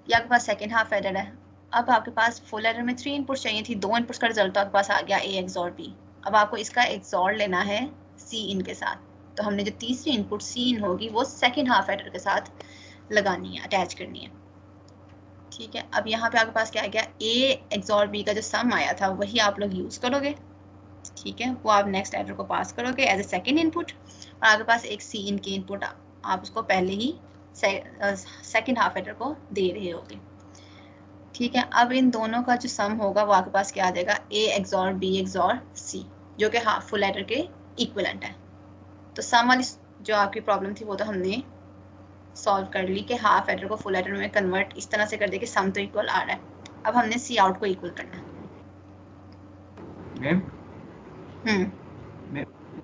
ये आपके पास सेकंड हाफ एडर है। अब आपके पास फुल एडर में 3 इनपुट्स चाहिए थी, 2 इनपुट्स का रिजल्ट तो आपके पास आ गया ए एक्सॉर बी। अब आपको इसका एक्सॉर लेना है सी इन के साथ, तो हमने जो तीसरी इनपुट सी इन होगी वो सेकंड हाफ एडर के साथ लगानी है, अटैच करनी है, ठीक है, अब यहाँ पे आपके पास क्या आ गया, ए एक्सॉर बी का जो सम आया था वही आप लोग यूज करोगे। ठीक है, वो आप नेक्स्ट एडर को पास करोगे एज ए सेकेंड इनपुट, और आपके पास एक सी इन की इनपुट आप उसको पहले ही सेकेंड हाफ एडर को दे रहे होगे। ठीक है, अब इन दोनों का जो सम होगा वो आपके पास क्या आ जाएगा, ए एक्सॉर बी एक्सॉर सी, जो कि हाफ फुल एडर के इक्विवेलेंट है। तो सम वाली जो आपकी प्रॉब्लम थी वो तो हमने सॉल्व कर ली कि हाफ एडर को फुल एडर में कन्वर्ट इस तरह से कर दे कि सम तो इक्वल आ रहा है। अब हमने सी आउट को इक्वल करना है। मैम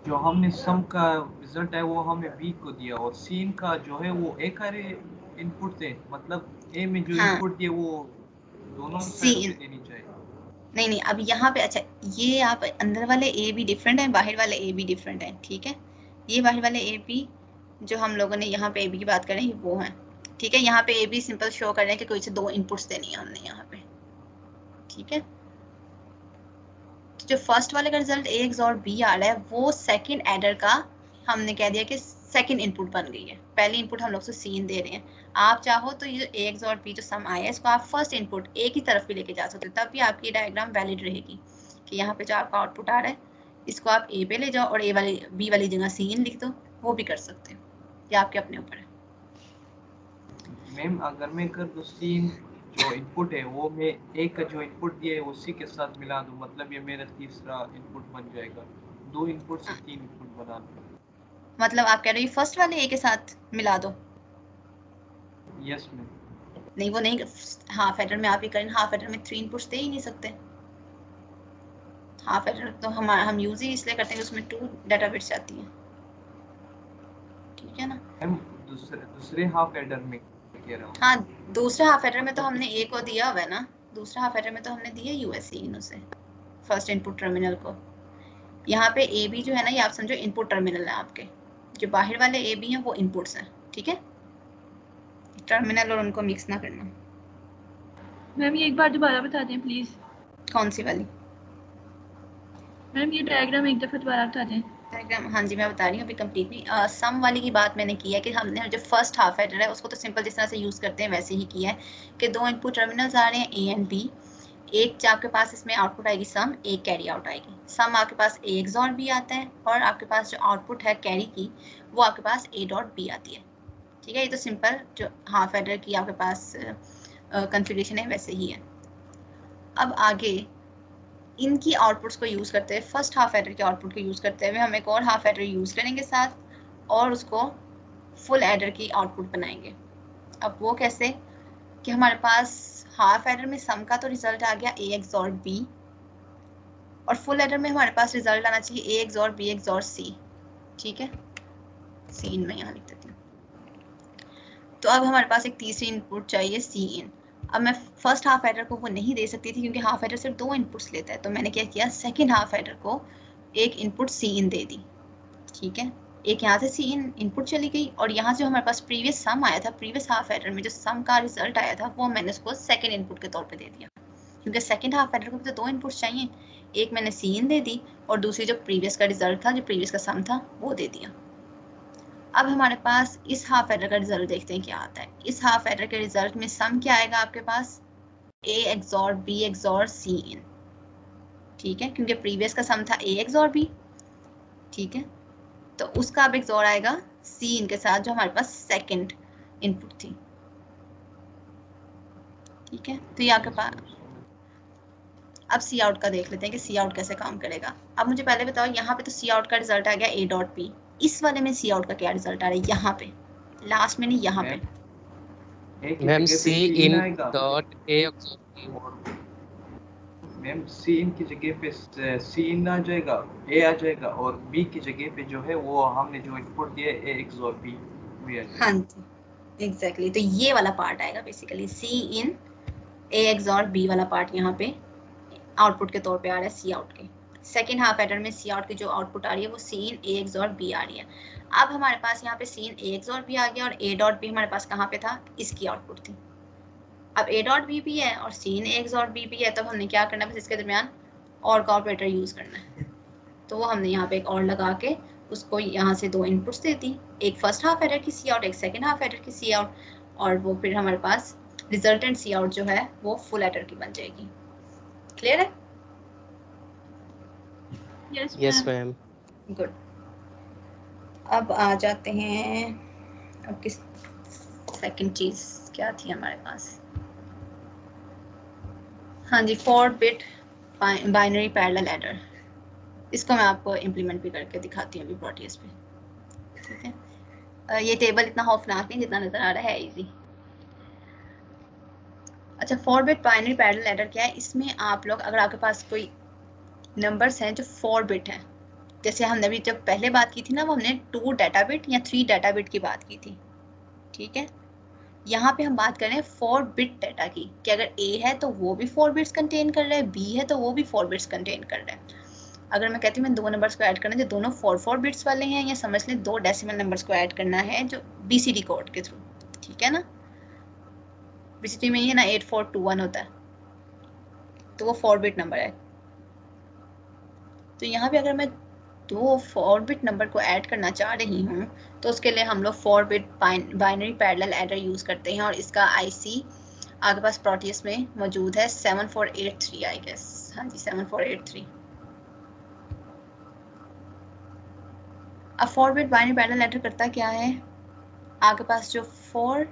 जो हमने सम का रिजल्ट है वो हमें बी को दिया और सी का जो है वो ए का इनपुट थे, मतलब ए में जो इनपुट दिए वो दोनों साइड पे देनी चाहिए। नहीं, अब यहाँ पे अच्छा, ये आप अंदर वाले ए भी डिफरेंट है, बाहर वाले ए भी डिफरेंट है। ठीक है, ये बाहर वाले ए भी जो हम लोगों ने यहाँ पे ए बी की बात करें वो है। ठीक है, यहाँ पे ए बी सिंपल शो कर रहे हैं कि कोई से दो इनपुट्स देनी है हमने यहाँ पे। ठीक है, तो जो फर्स्ट वाले का रिजल्ट ए एक्सॉर बी आ रहा है वो सेकंड एडर का हमने कह दिया कि सेकंड इनपुट बन गई है। पहली इनपुट हम लोग से सीन दे रहे हैं, आप चाहो तो ये ए एक्सॉर बी जो सम आया है इसको आप फर्स्ट इनपुट ए की तरफ भी लेके जा सकते हो, तब भी आपकी डायग्राम वैलिड रहेगी कि यहाँ पे जो आपका आउटपुट आ रहा है इसको आप ए पे ले जाओ और ए वाली बी वाली जगह सीन लिख दो, वो भी कर सकते हो, ये आपके अपने ऊपर है। मैम अगर मैं कर दूं सीन जो इनपुट है वो मैं ए का जो इनपुट दिया है उसी के साथ मिला दूं, मतलब ये मेरा तीसरा इनपुट बन जाएगा, दो इनपुट से तीन इनपुट बना दूं। मतलब आप कह रहे हो फर्स्ट वाले ए के साथ मिला दो? Yes ma'am. नहीं, वो नहीं, हाफ एडर में आप ये करें, हाफ एडर में 3 इनपुट्स दे ही नहीं सकते। हाफ एडर तो हम यूज ही इसलिए करते हैं कि उसमें 2 डाटा बिट्स आती हैं। ठीक है ना मैम, दूसरे हाफ एडर में कह रहा हूं। हाँ, दूसरे हाफ एडर में तो हमने ए को दिया हुआ है ना, दूसरे हाफ एडर में तो हमने दिया यूएससी इन उसे फर्स्ट इनपुट टर्मिनल को। यहाँ पे ए बी जो है ना ये आप समझो इनपुट टर्मिनल है आपके, जो बाहर वाले ए बी हैं वो इनपुट्स हैं। ठीक है, टर्मिनल और उनको मिक्स ना करना। मैम ये एक बार दोबारा बता दें प्लीज। कौन सी वाली मैम? ये डायग्राम एक दफा दोबारा बता दें। डायग्राम, हाँ जी मैं बता रही हूँ अभी कंप्लीटली। सम वाली की बात मैंने की है कि हमने जो फर्स्ट हाफ एडर है उसको तो सिंपल जिस तरह से यूज़ करते हैं वैसे ही किया है कि दो इनपुट टर्मिनल्स आ रहे हैं ए एंड बी, एक आपके पास इसमें आउटपुट आएगी सम, एक कैरी आउट आएगी। सम आपके पास ए एक्सॉर बी आता है और आपके पास जो आउटपुट है कैरी की वो आपके पास ए डॉट बी आती है। ठीक है, ये तो सिंपल जो हाफ एडर की आपके पास कॉन्फ़िगरेशन है वैसे ही है। अब आगे इनकी आउटपुट्स को यूज़ करते हैं, फर्स्ट हाफ एडर के आउटपुट को यूज़ करते हुए हम एक और हाफ एडर यूज़ करेंगे साथ और उसको फुल एडर की आउटपुट बनाएंगे। अब वो कैसे कि हमारे पास हाफ एडर में सम का तो रिजल्ट आ गया ए एक्सॉर बी और फुल एडर में हमारे पास रिजल्ट आना चाहिए ए एक्सॉर बी एक्सॉर सी। ठीक है, सी इन में यहाँ लिख देती हूँ। तो अब हमारे पास एक तीसरी इनपुट चाहिए सी इन। अब मैं फर्स्ट हाफ एडर को वो नहीं दे सकती थी क्योंकि हाफ एडर सिर्फ 2 इनपुट्स लेता है, तो मैंने क्या किया सेकेंड हाफ एडर को एक इनपुट सी इन दे दी। ठीक है, एक यहाँ से सी इन इनपुट चली गई और यहाँ से हमारे पास प्रीवियस सम आया था, प्रीवियस हाफ एडर में जो सम का रिजल्ट आया था वो मैंने उसको सेकेंड इनपुट के तौर पर दे दिया क्योंकि सेकेंड हाफ एडर को भी तो 2 इनपुट्स चाहिए, एक मैंने सी इन दे दी और दूसरी जो प्रीवियस का रिजल्ट था, जो प्रीवियस का सम था वो दे दिया। अब हमारे पास इस हाफ एडर का रिजल्ट देखते हैं क्या आता है। इस हाफ एडर के रिजल्ट में सम क्या आएगा आपके पास, ए एक्सॉर बी एक्सॉर सी इन। ठीक है, क्योंकि प्रीवियस का सम था ए एक्सॉर बी। ठीक है, तो उसका अब एक्सॉर आएगा सी इन के साथ जो हमारे पास सेकंड इनपुट थी। ठीक है, तो ये आपके पास अब सी आउट का देख लेते हैं कि सी आउट कैसे काम करेगा। अब मुझे पहले बताओ, यहाँ पे तो सी आउट का रिजल्ट आ गया ए डॉट पी, इस वाले में सी आउट का क्या रिजल्ट आ रहा है, यहाँ पे लास्ट में नहीं यहाँ पे ma'am C in dot A ma'am C in की जगह पे सी इन आ जाएगा, ए आ जाएगा और बी की जगह पे जो है वो हमने जो इनपुट दिया ए एक्सॉर बी भी आ जाएगा। हाँ जी एग्जैक्टली, तो ये वाला पार्ट आएगा basically C in A XOR B वाला पार्ट यहाँ पे आउटपुट के तौर पे आ रहा है सी आउट के। सेकेंड हाफ एडर में सी आउट की जो आउटपुट आ रही है वो सी इन ए एक्सॉर बी आ रही है। अब हमारे पास यहाँ पे सी इन ए एक्सॉर बी आ गया और ए डॉट बी हमारे पास कहाँ पे था, इसकी आउटपुट थी। अब ए डॉट बी भी है और सी इन ए एक्सॉर बी भी है, तो हमने क्या करना है, बस इसके दरमियान और का ऑपरेटर यूज़ करना है। तो वो हमने यहाँ पे एक और लगा के उसको यहाँ से 2 इनपुट्स दे दी, एक फर्स्ट हाफ एडर की सी आउट, एक सेकेंड हाफ एडर की सी आउट, और वो फिर हमारे पास रिजल्टेंट सी आउट जो है वो फुल एडर की बन जाएगी। क्लियर है? Yes ma'am. गुड। अब आ जाते हैं, अब किस सेकंड चीज क्या थी हमारे पास? हाँ जी, 4 बिट बाइनरी पैरेलल एडर। इसको मैं आपको इम्प्लीमेंट भी करके दिखाती हूँ अभी प्रोटियस पे। ठीक है, ये टेबल इतना खौफनाक नहीं जितना नजर आ रहा है, इजी। अच्छा, 4 बिट बाइनरी पैरेलल एडर क्या है? इसमें आप लोग, अगर आपके पास कोई नंबर्स हैं जो 4 बिट हैं, जैसे हमने अभी जब पहले बात की थी ना, वो हमने 2 डाटा बिट या 3 डाटा बिट की बात की थी। ठीक है, यहाँ पे हम बात कर रहे हैं 4 बिट डाटा की, कि अगर A है तो वो भी 4 बिट्स कंटेन कर रहा है, B है तो वो भी 4 बिट्स कंटेन कर रहा है। अगर मैं कहती हूँ मैं 2 नंबर्स को ऐड करना है जो दोनों 4 बिट्स वाले हैं, या समझ लें 2 डेसिमल नंबर्स को ऐड करना है जो BCD कोड के थ्रू, ठीक है ना? BCD में ये ना 8421 होता है, तो वो 4 बिट नंबर है। तो यहाँ पे अगर मैं 2 4 बिट नंबर को ऐड करना चाह रही हूँ तो उसके लिए हम लोग 4 bit binary parallel adder use करते हैं, और इसका IC आपके पास प्रोटियस में मौजूद है 7483 आई गेस। हाँ जी, 7483। अब 4 बिट बाइनरी पैरेलल एडर करता क्या है? आपके पास जो 4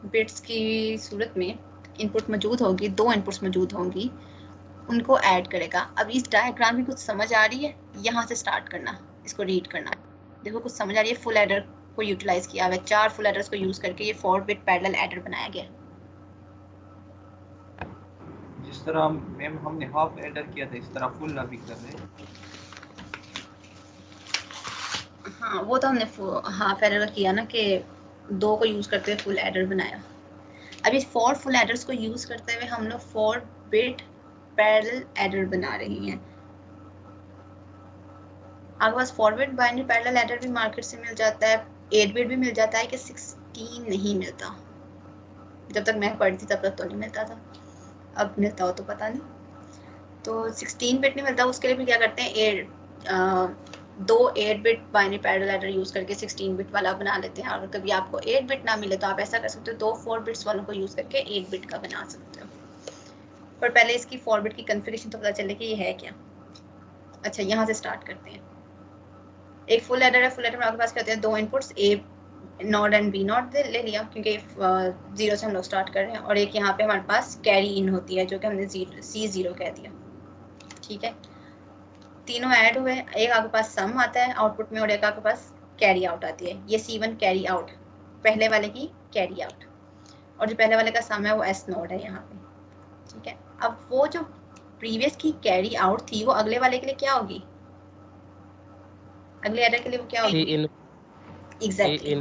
बिट्स की सूरत में इनपुट मौजूद होगी, 2 इनपुट्स मौजूद होंगी, उनको ऐड करेगा। अब इस डायग्राम में कुछ समझ आ रही है? यहाँ से स्टार्ट करना, इसको रीड करना। देखो कुछ समझ आ रही है? फुल एडर को यूटिलाइज किया हुआ है, 4 फुल एडर्स को यूज करके ये 4 बिट पैरेलल एडर बनाया गया। जिस तरह मैम हमने हाफ एडर किया था, इस तरह फुल अभी कर रहे हैं। हाँ, वो तो हमने हाफ एडर का किया ना, कि 2 को यूज करते हुए फुल एडर बनाया। अब इस 4 फुल एडर्स को यूज करते हुए हम लोग 4 बिट पैरेलल एडर बना रही हैं। आपके पास 4 बिट बाइनरी पैरेलल एडर भी मार्केट से मिल जाता है, 8 बिट भी मिल जाता है, कि 16 नहीं मिलता। जब तक मैं पढ़ती तब तक तो नहीं मिलता था, अब मिलता हो तो पता नहीं। तो 16 बिट नहीं मिलता, उसके लिए भी क्या करते हैं, 2 8 bit binary parallel adder use करके 16 बिट वाला बना लेते हैं। और कभी आपको 8 बिट ना मिले तो आप ऐसा कर सकते हो, 2 4 बिट्स वालों को यूज करके 8 बिट का बना सकते हो। पर पहले इसकी 4 बिट की कन्फिगरेशन तो पता चले कि ये है क्या। अच्छा, यहाँ से स्टार्ट करते हैं। एक फुल एडर है, फुल एडर में आपके पास क्या होते हैं? 2 inputs, A not and B not ले लिया क्योंकि 0 से हम लोग स्टार्ट कर रहे हैं, और एक यहाँ पे हमारे पास कैरी इन होती है जो कि हमने C0 कह दिया। ठीक है, तीनों ऐड हुए, एक आपके पास सम आता है आउटपुट में, और एक आपके पास कैरी आउट आती है। ये C1 कैरी आउट, पहले वाले की कैरी आउट, और जो पहले वाले का सम है वो S नोड है यहाँ पे। ठीक है, अब वो जो प्रीवियस की कैरी आउट थी वो अगले वाले के लिए क्या होगी? अगले एडर के लिए वो क्या होगी? एग्जैक्टली,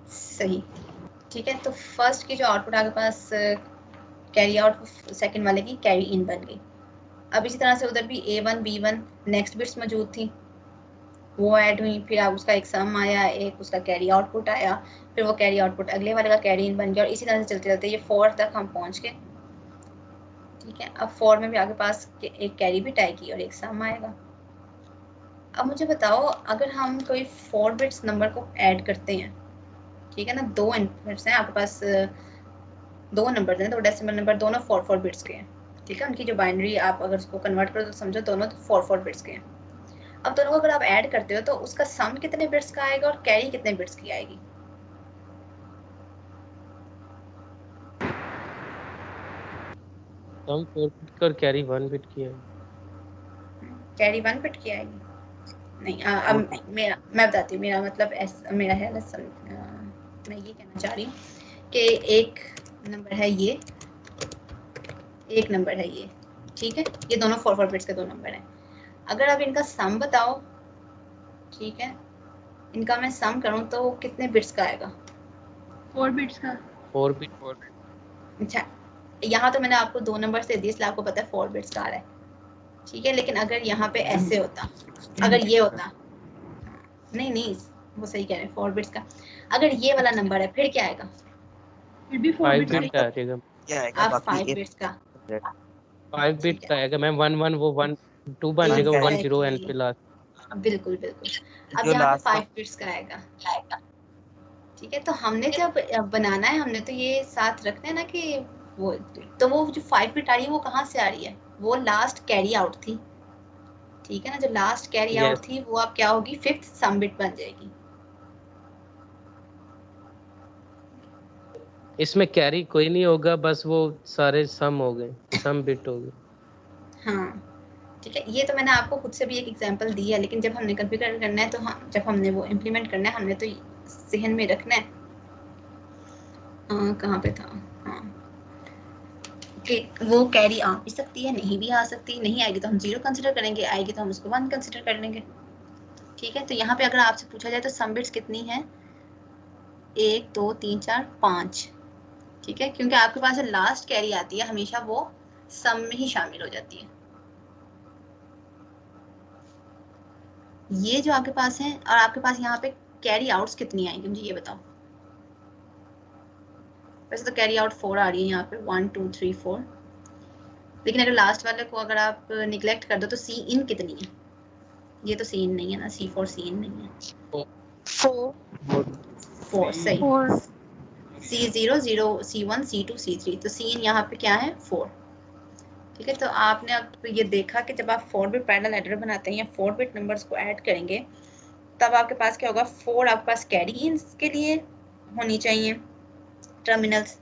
सही। ठीक है, तो फर्स्ट की जो आउटपुट आपके पास कैरी आउट, सेकंड वाले की कैरी इन बन गई। अब इसी तरह से उधर भी A1 B1 नेक्स्ट बिट्स मौजूद थी, वो ऐड हुई, फिर आप उसका एक सम आया, एक उसका कैरी आउटपुट आया, फिर वो कैरी आउटपुट अगले वाले का कैरी इन बन गया, और इसी तरह से चलते चलते ये 4 तक हम पहुंच गए। ठीक है, अब 4 में भी आपके पास एक कैरी बिट आएगी और एक सम आएगा। अब मुझे बताओ, अगर हम कोई 4 बिट्स नंबर को ऐड करते हैं, ठीक है ना, 2 इनपुट्स हैं आपके पास, 2 नंबर हैं, 2 डेसिमल नंबर, दोनों 4 बिट्स के हैं। ठीक है, उनकी जो बाइनरी आप अगर उसको कन्वर्ट करो तो समझो दोनों तो 4 बिट्स के हैं। अब दोनों को अगर आप ऐड करते हो तो उसका सम कितने बिट्स का आएगा और कैरी कितने बिट्स की आएगी? सम 4 बिट का और कैरी 1 बिट की है। कैरी 1 बिट की आएगी? नहीं, अब मैं बताती हूँ, मेरा मतलब मेरा है मैं ये कहना चाह रही हूँ कि एक नंबर है ये, एक नंबर है ये। ठीक है, ये दोनों 4 बिट्स के 2 नंबर हैं। अगर अब इनका सम बताओ, ठीक है, इनका मैं सम करूं तो कितने बिट्स का आएगा? 4 बिट्स का। 4 बिट। अच्छा, यहाँ तो मैंने आपको 2 नंबर दे दिए इसलिए आपको पता है 4 बिट्स का आ रहा है। ठीक है, लेकिन अगर यहाँ पे ऐसे होता, अगर ये होता, नहीं वो सही कह रहे हैं 4 बिट्स का, अगर ये वाला नंबर है फिर क्या आएगा? फिर भी 4 बिट्स बिट का आएगा। क्या आएगा? आप बाकी 5 बिट्स का, 5 बिट का आएगा मैम। 1 1 वो 1 2 बन जाएगा, 1 0 एंड पे लास्ट। बिल्कुल बिल्कुल। अब जो यहाँ पे लास्ट 5 बिट्स का आएगा। ठीक है, तो हमने जब बनाना है हमने तो ये साथ रखना है ना कि वो तो वो जो 5 बिट आ रही है वो कहाँ से आ रही है, वो लास्ट कैरी आउट थी, ठीक है ना, जो लास्ट कैरी आउट थी वो अब क्या होगी, 5th सम बिट बन जाएगी। इसमें कैरी कोई नहीं होगा, बस वो सारे सम हो गए, सम बिट हो गए। हाँ ठीक है, ये तो मैंने आपको खुद से भी एक एग्जांपल दी है, लेकिन जब हमने कॉन्फ़िगर करना है तो हाँ, जब हमने वो इम्प्लीमेंट करना है हमने तो ज़हन में रखना है। कहाँ पे था, हाँ कि वो कैरी आ भी सकती है, नहीं भी आ सकती, नहीं आएगी तो हम 0 कंसिडर करेंगे, आएगी तो हम उसको 1 कंसिडर कर लेंगे। ठीक है, तो यहाँ पे अगर आपसे पूछा जाए तो सम बिट्स कितनी है, 1 2 3 4 5, ठीक है, क्योंकि आपके पास जो लास्ट कैरी आती है हमेशा वो सम में ही शामिल हो जाती है। ये जो आपके पास है, और आपके पास यहाँ पे कैरी आउट्स कितनी आएंगी मुझे ये बताओ। वैसे तो कैरी आउट 4 आ रही है यहाँ पे, 1 2 3 4, लेकिन अगर लास्ट वाले को अगर आप निगलेक्ट कर दो तो सी इन कितनी है, ये तो सी इन नहीं है ना, C4 सी इन नहीं है, 4 सही, C0 0 C1 C2 C3, तो सी इन यहाँ पे क्या है 4। ठीक है, तो आपने अब ये देखा कि जब आप 4 बिट पैरेलल एडर बनाते हैं या 4 बिट नंबर्स को ऐड करेंगे तब आपके पास क्या होगा, 4 आपके पास कैरी इन्स के लिए होनी चाहिए टर्मिनल्स,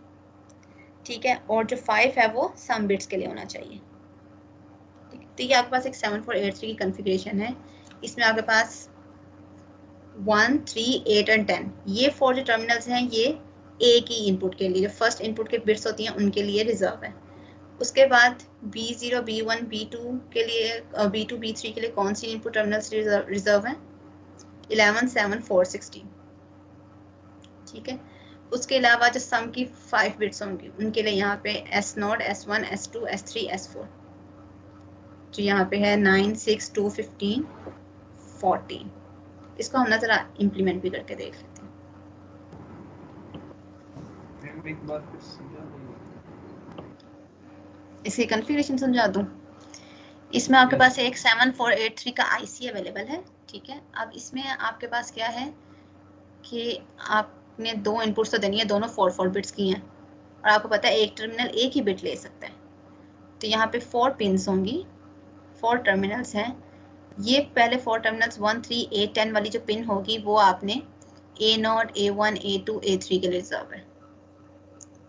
ठीक है, और जो 5 है वो सम बिट्स के लिए होना चाहिए। तो ये आपके पास एक 7483 की कॉन्फ़िगरेशन है, इसमें आपके पास 1 3 8 एंड 10 ये 4 जो टर्मिनल्स हैं ये ए की इनपुट के लिए, जो फर्स्ट इनपुट के बिट्स होती हैं उनके लिए रिजर्व है। उसके बाद B0 B1 B2 के लिए B2 B3 के लिए कौन सी इनपुट टर्मिनल्स रिजर्व है, 11 7 4 16, ठीक है। उसके अलावा जो सम की 5 बिट्स होंगी उनके लिए यहाँ पे S0 S1 S2 S3 S4, जो यहाँ पे है 9 6 2 15 14, इसको हम ना जरा इम्प्लीमेंट भी करके देख लेते हैं। एक बार फिर समझा दो, इसकी कॉन्फ़िगरेशन समझा दूँ। इसमें आपके पास एक 7483 का IC अवेलेबल है, ठीक है। अब इसमें आपके पास क्या है कि आपने 2 इनपुट्स तो देनी है, दोनों 4 बिट्स की हैं और आपको पता है एक टर्मिनल एक ही बिट ले सकता है, तो यहाँ पे 4 पिन्स होंगी, 4 टर्मिनल्स हैं। ये पहले 4 टर्मिनल्स 1 3 8 10 वाली जो पिन होगी वो आपने A0 A1 A2 A3 के लिए रिजर्व है,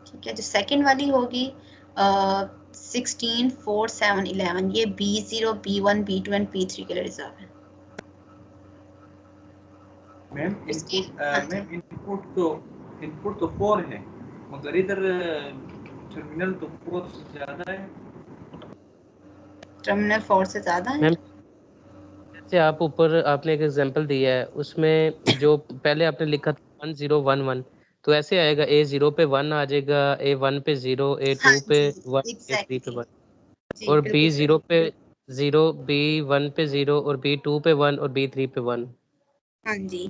ठीक है। जो सेकंड वाली होगी 16 4 7 11 ये B0 B1 B2 and B3 के लिए रिजर्व है। मैम इनपुट तो 4 है मगर इधर टर्मिनल तो 4 से ज्यादा है, टर्मिनल 4 से ज्यादा है। जैसे आप ऊपर आपने एक एग्जांपल दिया है उसमें जो पहले आपने लिखा था 1011, तो ऐसे आएगा A0 पे 1 आ जाएगा, A1 पे 0, A2 पे 1, A3 पे 1, और B0 पे 0, B1 पे 0 और B2 पे 1 और B3 पे 1। हाँ जी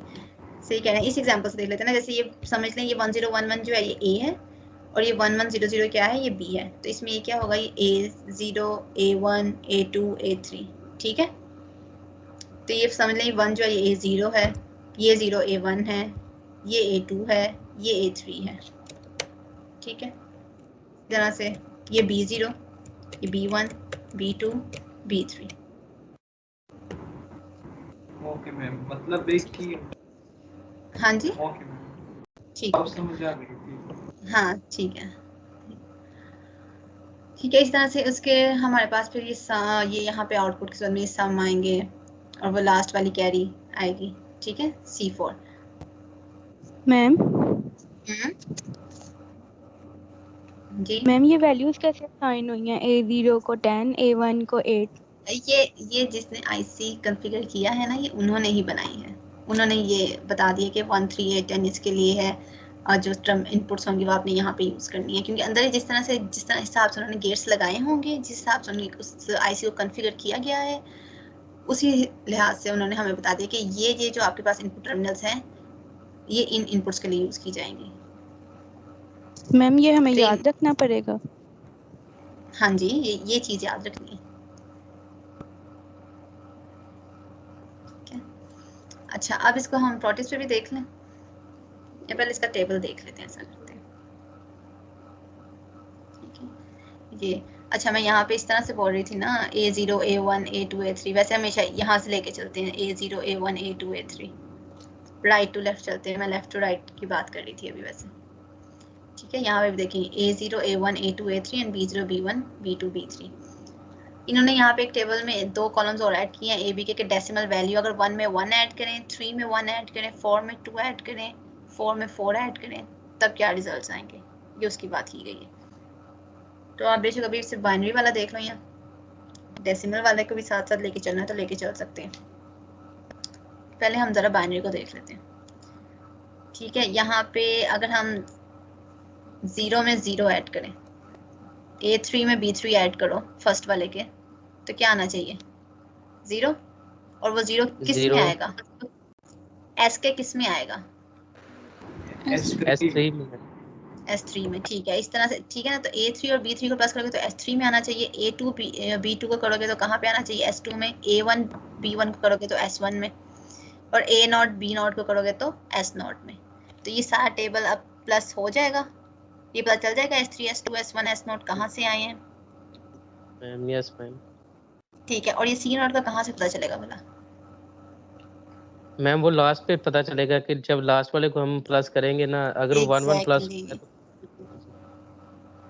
सही कह रहे हैं। इस एग्जांपल से देख लेते हैं ना, जैसे ये समझ लें ये 1011 जो है ये A है और ये 1100 क्या है, ये B है, तो इसमें ये क्या होगा, ये A0 A1 A2 A3, ठीक है। तो ये समझ लें 1 जो है ये A0 है, ये 0 A1 है, ये A2 है, ये A3 है, ठीक है। इस तरह से ये B0 ये B1 B2 B3। Okay ma'am, मतलब एक ही, हाँ जी ओके मैम, ठीक अब समझ आ गई। हाँ ठीक है ठीक है। इस तरह से उसके हमारे पास फिर ये यहाँ पे आउटपुट के साथ में सम आएंगे और वो लास्ट वाली कैरी आएगी, ठीक है C4। मैम जी मैम ये वैल्यूज कैसे असाइन हुई हैं, A0 को 10 A1 को 8? ये जिसने IC कॉन्फ़िगर किया है ना ये उन्होंने ही बनाई है, उन्होंने ये बता दिया कि 1 3 8 10 इसके लिए है और जो टर्म इनपुट्स होंगे वो आपने यहाँ पे यूज़ करनी है, क्योंकि अंदर जिस तरह हिसाब से उन्होंने गेट्स लगाए होंगे, जिस हिसाब से उन्होंने उस IC को कॉन्फ़िगर किया गया है उसी लिहाज से उन्होंने हमें बता दिया कि ये जो आपके पास इनपुट टर्मिनल्स हैं ये इन इनपुट्स के लिए यूज़ की जाएंगी। मैम ये हमें याद रखना पड़ेगा? हाँ जी ये चीज़ याद रखनी है, ठीक है। अच्छा अब इसको हम प्रोटेस्ट पे भी देख लें। या पहले इसका टेबल देख लेते हैं, ऐसा करते हैं। ठीक है, ये अच्छा, मैं यहाँ पे इस तरह से बोल रही थी ना, A0 A1 A2 A3, वैसे हमेशा यहाँ से लेके चलते हैं, A0 A1 A2 A3, right to left चलते हैं, मैं लेफ्ट टू राइट की बात कर रही थी अभी वैसे। ठीक है, यहाँ पे भी देखिए A0 A1 A2 A3 and B0 B1 B2 B3। इन्होंने यहाँ पे एक टेबल में 2 कॉलम्स और ऐड किए हैं A B के डेसिमल वैल्यू, अगर 1 में 1 ऐड करें, 3 में 1 ऐड करें, 4 में 2 ऐड करें, 4 में 4 ऐड करें, तब क्या रिजल्ट्स आएंगे, ये उसकी बात की गई है। तो आप बेशक अभी सिर्फ बाइनरी वाला देख लो, या डेसिमल वाले को भी साथ साथ लेके चलना है तो लेके चल सकते हैं। पहले हम ज़रा बाइनरी को देख लेते हैं। ठीक है, यहाँ पे अगर हम 0 में 0 ऐड करें, A3 में B3 ऐड करो फर्स्ट वाले के, तो क्या आना चाहिए, 0, और वो 0 किस में आएगा, S के किस में आएगा, S3 में। S3 में। ठीक है, इस तरह से, ठीक है ना। तो A3 और B3 को प्लस करोगे तो S3 में आना चाहिए, A2 B2 को करोगे तो कहाँ पे आना चाहिए, S2 में, A1 B1 को करोगे तो S1 में, और A0 B0 को करोगे तो S0 में। तो ये सारा टेबल अब प्लस हो जाएगा, ये पता चल जाएगा S3 S2 S1 S0 कहाँ से आए हैं। Yes ma'am. ठीक है, और ये C0 का कहाँ से पता चलेगा भला, मैम वो लास्ट पे पता चलेगा कि जब लास्ट वाले को हम प्लस करेंगे ना, अगर वो 1 1 प्लस एग्जैक्टली।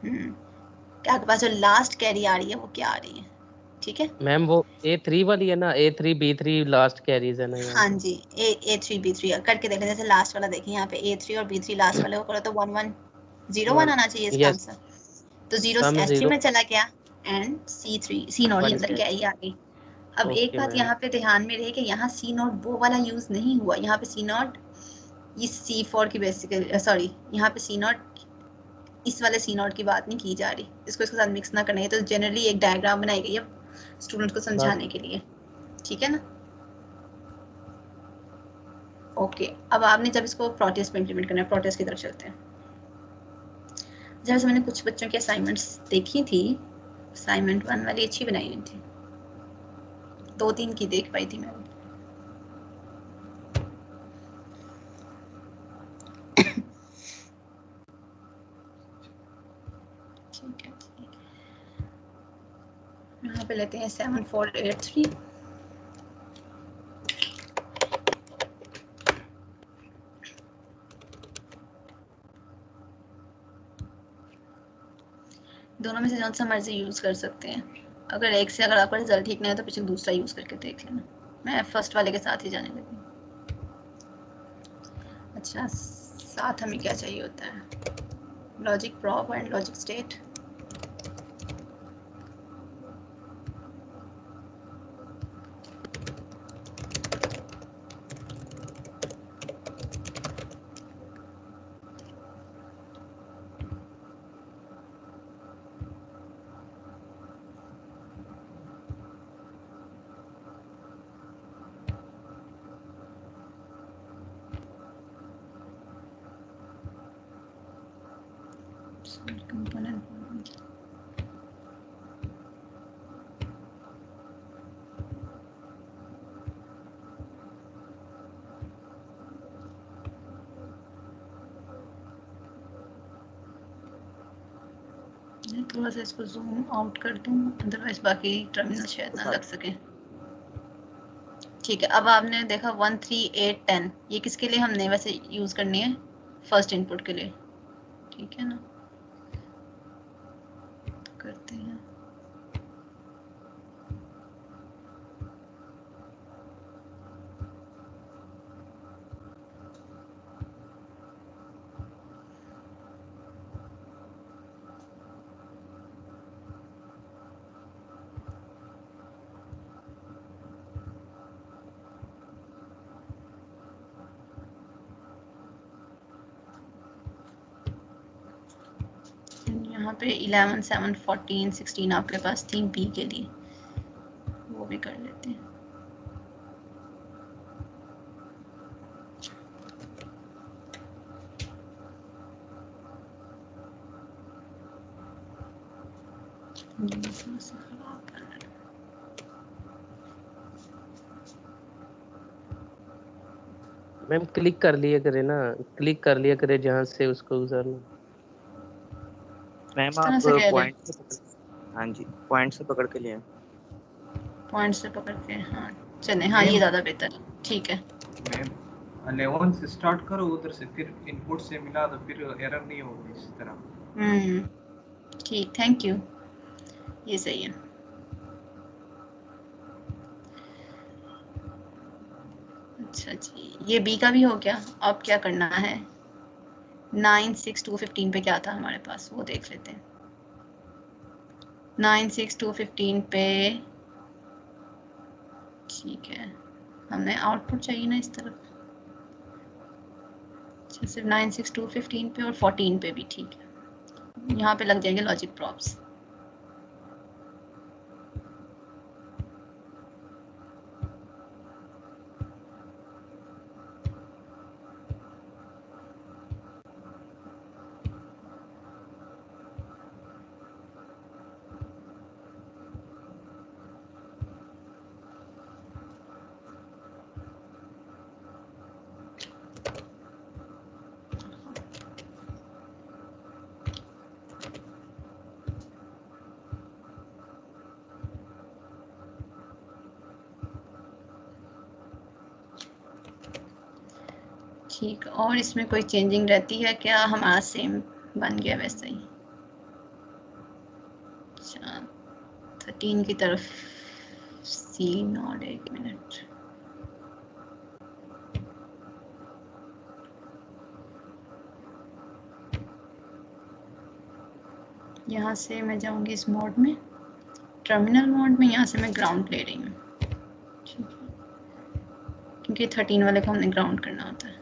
क्या आपके पास जो लास्ट कैरी आ रही है वो क्या आ रही है, ठीक है मैम, वो A3 वाली है ना, A3 B3 लास्ट कैरीज है ना यहाँ हाँ पे। जी, A3 B3 करके देख लें, जैसे लास्ट वाला देखें यहाँ पे A3 और B3 लास्ट वाले को करो तो 1 1 0 1 आना चाहिए इसका यस, आंसर, तो 0 सम S3 0 में चला गया एंड C0 ही 1 अंदर कैरी आ गई। अब एक ओके बात मैम। यहाँ पे ध्यान में रहे कि यहाँ C0 वो वाला यूज नहीं हुआ, यहाँ पे C0 इस C4 की बेसिकली, सॉरी यहाँ पे C0 इस वाले C0 की बात नहीं की जा रही, इसको इसके साथ मिक्स ना करना है। तो जनरली एक डायग्राम बनाई गई है स्टूडेंट को समझाने के लिए, ठीक है ना। ओके, अब आपने जब इसको प्रोटेस्ट में इम्प्लीमेंट करना है, प्रोटेस्ट की तरफ चलते हैं। जैसे मैंने कुछ बच्चों की असाइनमेंट्स देखी थी, असाइनमेंट 1 वाली अच्छी बनाई हुई थी, 2-3 की देख पाई थी मैं। ठीक है, यहाँ पे लेते हैं 7483। दोनों में से कौन सा मर्जी यूज कर सकते हैं, अगर एक से अगर आपका रिजल्ट ठीक नहीं है तो पीछे दूसरा यूज करके देख लेना। मैं फर्स्ट वाले के साथ ही जाने लगी। अच्छा, साथ हमें क्या चाहिए होता है, logic prop and logic state. थोड़ा सा इसको जूम आउट कर दूं, अदरवाइज बाकी टर्मिनल शायद ना लग सके। ठीक है, अब आपने देखा 1 3 8 10, ये किसके लिए हमने वैसे यूज करनी है, फर्स्ट इनपुट के लिए, ठीक है ना। तो करते हैं, यहाँ पे 11 7 14 16 आपके पास थी बी के लिए, वो भी कर लेते हैं। मैम क्लिक कर लिया करे ना, क्लिक कर लिया करे जहाँ से उसको गुजरना। मैम आप पॉइंट से हाँ जी पॉइंट से पकड़ के लिए पॉइंट से पकड़ के, हाँ चले, हाँ ये ज़्यादा बेहतर है, ठीक है। मैम 11 से स्टार्ट करो उधर से, फिर इनपुट से मिला तो फिर एरर नहीं होगी इस तरह। ठीक, थैंक यू, ये सही है। अच्छा जी, ये बी का भी हो गया। अब क्या करना है, 9 6 2 15 पे क्या था हमारे पास वो देख लेते हैं। 9 6 2 15 पे ठीक है, हमें आउटपुट चाहिए ना इस तरफ। अच्छा, सिर्फ 9 6 2 15 पे और 14 पे भी ठीक है, यहाँ पे लग जाएंगे लॉजिक प्रॉप्स। ठीक, और इसमें कोई चेंजिंग रहती है क्या, हमारा सेम बन गया वैसे ही। अच्छा 13 की तरफ सी नॉट, एक मिनट, यहाँ से मैं जाऊँगी इस मोड में, टर्मिनल मोड में, यहाँ से मैं ग्राउंड ले रही हूँ, ठीक है, क्योंकि 13 वाले को हमने ग्राउंड करना होता है।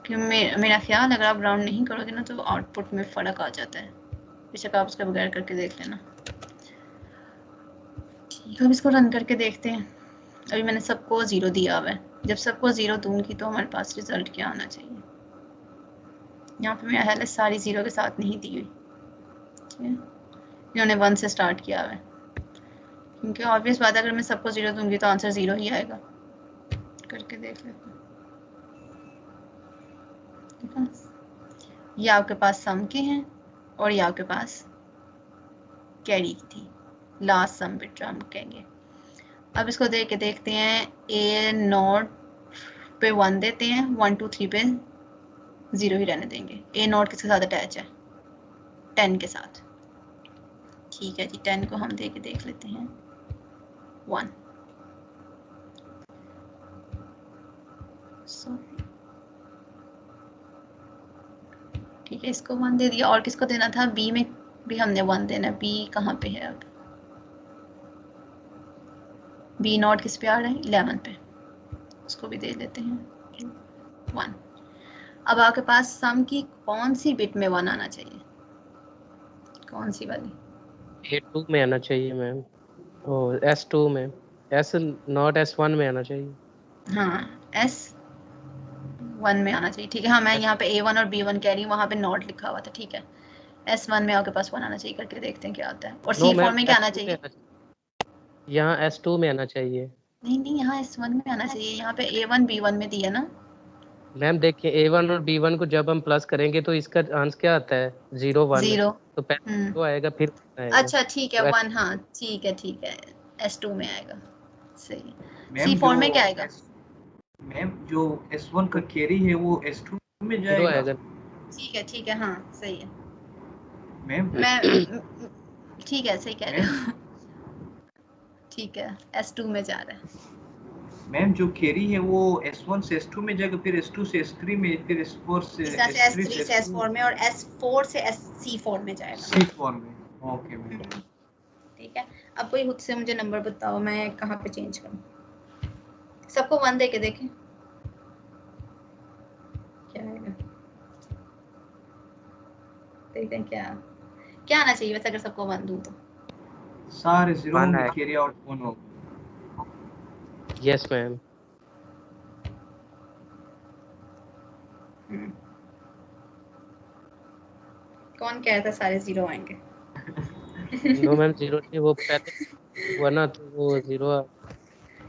क्योंकि मेरा ख्याल अगर आप ग्राउंड नहीं करोगे ना तो आउटपुट में फ़र्क आ जाता है, बेशक आप उसका बगैर करके देख लेना। ठीक है, अब इसको रन करके देखते हैं। अभी मैंने सबको 0 दिया हुआ है, जब सबको 0 दूंगी तो हमारे पास रिजल्ट क्या आना चाहिए। यहाँ पे मैं हेल्थ सारी 0 के साथ नहीं दी हुई, ठीक है, इन्होंने 1 से स्टार्ट किया हुआ है, क्योंकि ऑब्वियस बात है अगर मैं सबको 0 दूंगी तो आंसर 0 ही आएगा। करके देख लेते हैं, ठीक है, ये आपके पास सम के हैं और ये आपके पास कैरी की थी, लास्ट सम बिट हम कहेंगे। अब इसको देख के देखते हैं, ए नॉट पे 1 देते हैं, 1 2 3 पे 0 ही रहने देंगे। ए नॉट किसके साथ अटैच है, 10 के साथ, ठीक है जी, 10 को हम दे के देख लेते हैं 1, ठीक है, इसको 1 दे दिया। और किसको देना था, बी में भी हमने 1 देना, बी कहाँ पे है, अब बी नॉट किस पे आ रहा है, 11 पे, उसको भी दे देते हैं 1। अब आपके पास सम की कौन सी बिट में 1 आना चाहिए, कौन सी वाली, A2 में आना चाहिए मैम, और S2 में, S नॉट S1 में आना चाहिए। हाँ S1 में आना चाहिए, ठीक है, हाँ मैं यहाँ पे A1 और B1 कह रही हूँ, वहाँ पे नॉट लिखा हुआ था, ठीक है, S1 में आपके पास 1 आना चाहिए, करके देखते हैं क्या आता है। और C4 में क्या आना चाहिए, यहाँ S2 में आना चाहिए। नहीं यहाँ S1 में आना चाहिए, यहाँ पे A1 B1 में दिया ना मैम देखिए A1 और B1 को जब हम प्लस करेंगे तो इसका आंसर क्या आता है, 0 1, 0, तो पहले 0 आएगा फिर 1 आएगा। अच्छा ठीक है, तो 1, हाँ ठीक है, S2 में आएगा, सही। मैम C4 में क्या आएगा, मैम जो S1 का कैरी है वो S2 में जाएगा, ठीक है, हाँ सही है मैम, मैं ठीक है, सही कह रहे हो, ठीक है, S2 में जा रहा है। मैम जो कैरी है वो S1 से S2 में जाएगा, फिर S2 से S3 में, फिर S4 से S3 से S4 में, और S4 से C4 में जाएगा, C4 में, ओके मैम, ठीक है। अब कोई खुद से मुझे नंबर बताओ, मैं कहाँ पे चेंज करूँ, सबको 1 दे के देखें क्या आएगा, देखते हैं क्या आना चाहिए वैसे, अगर सबको 1 दूँ तो सारे 0 होंगे, कैरी आउट 1 होगा। Yes ma'am. कौन कह रहा था सारे 0 आएंगे नो मैम 0 नहीं, वो पहले हुआ ना तो वो 0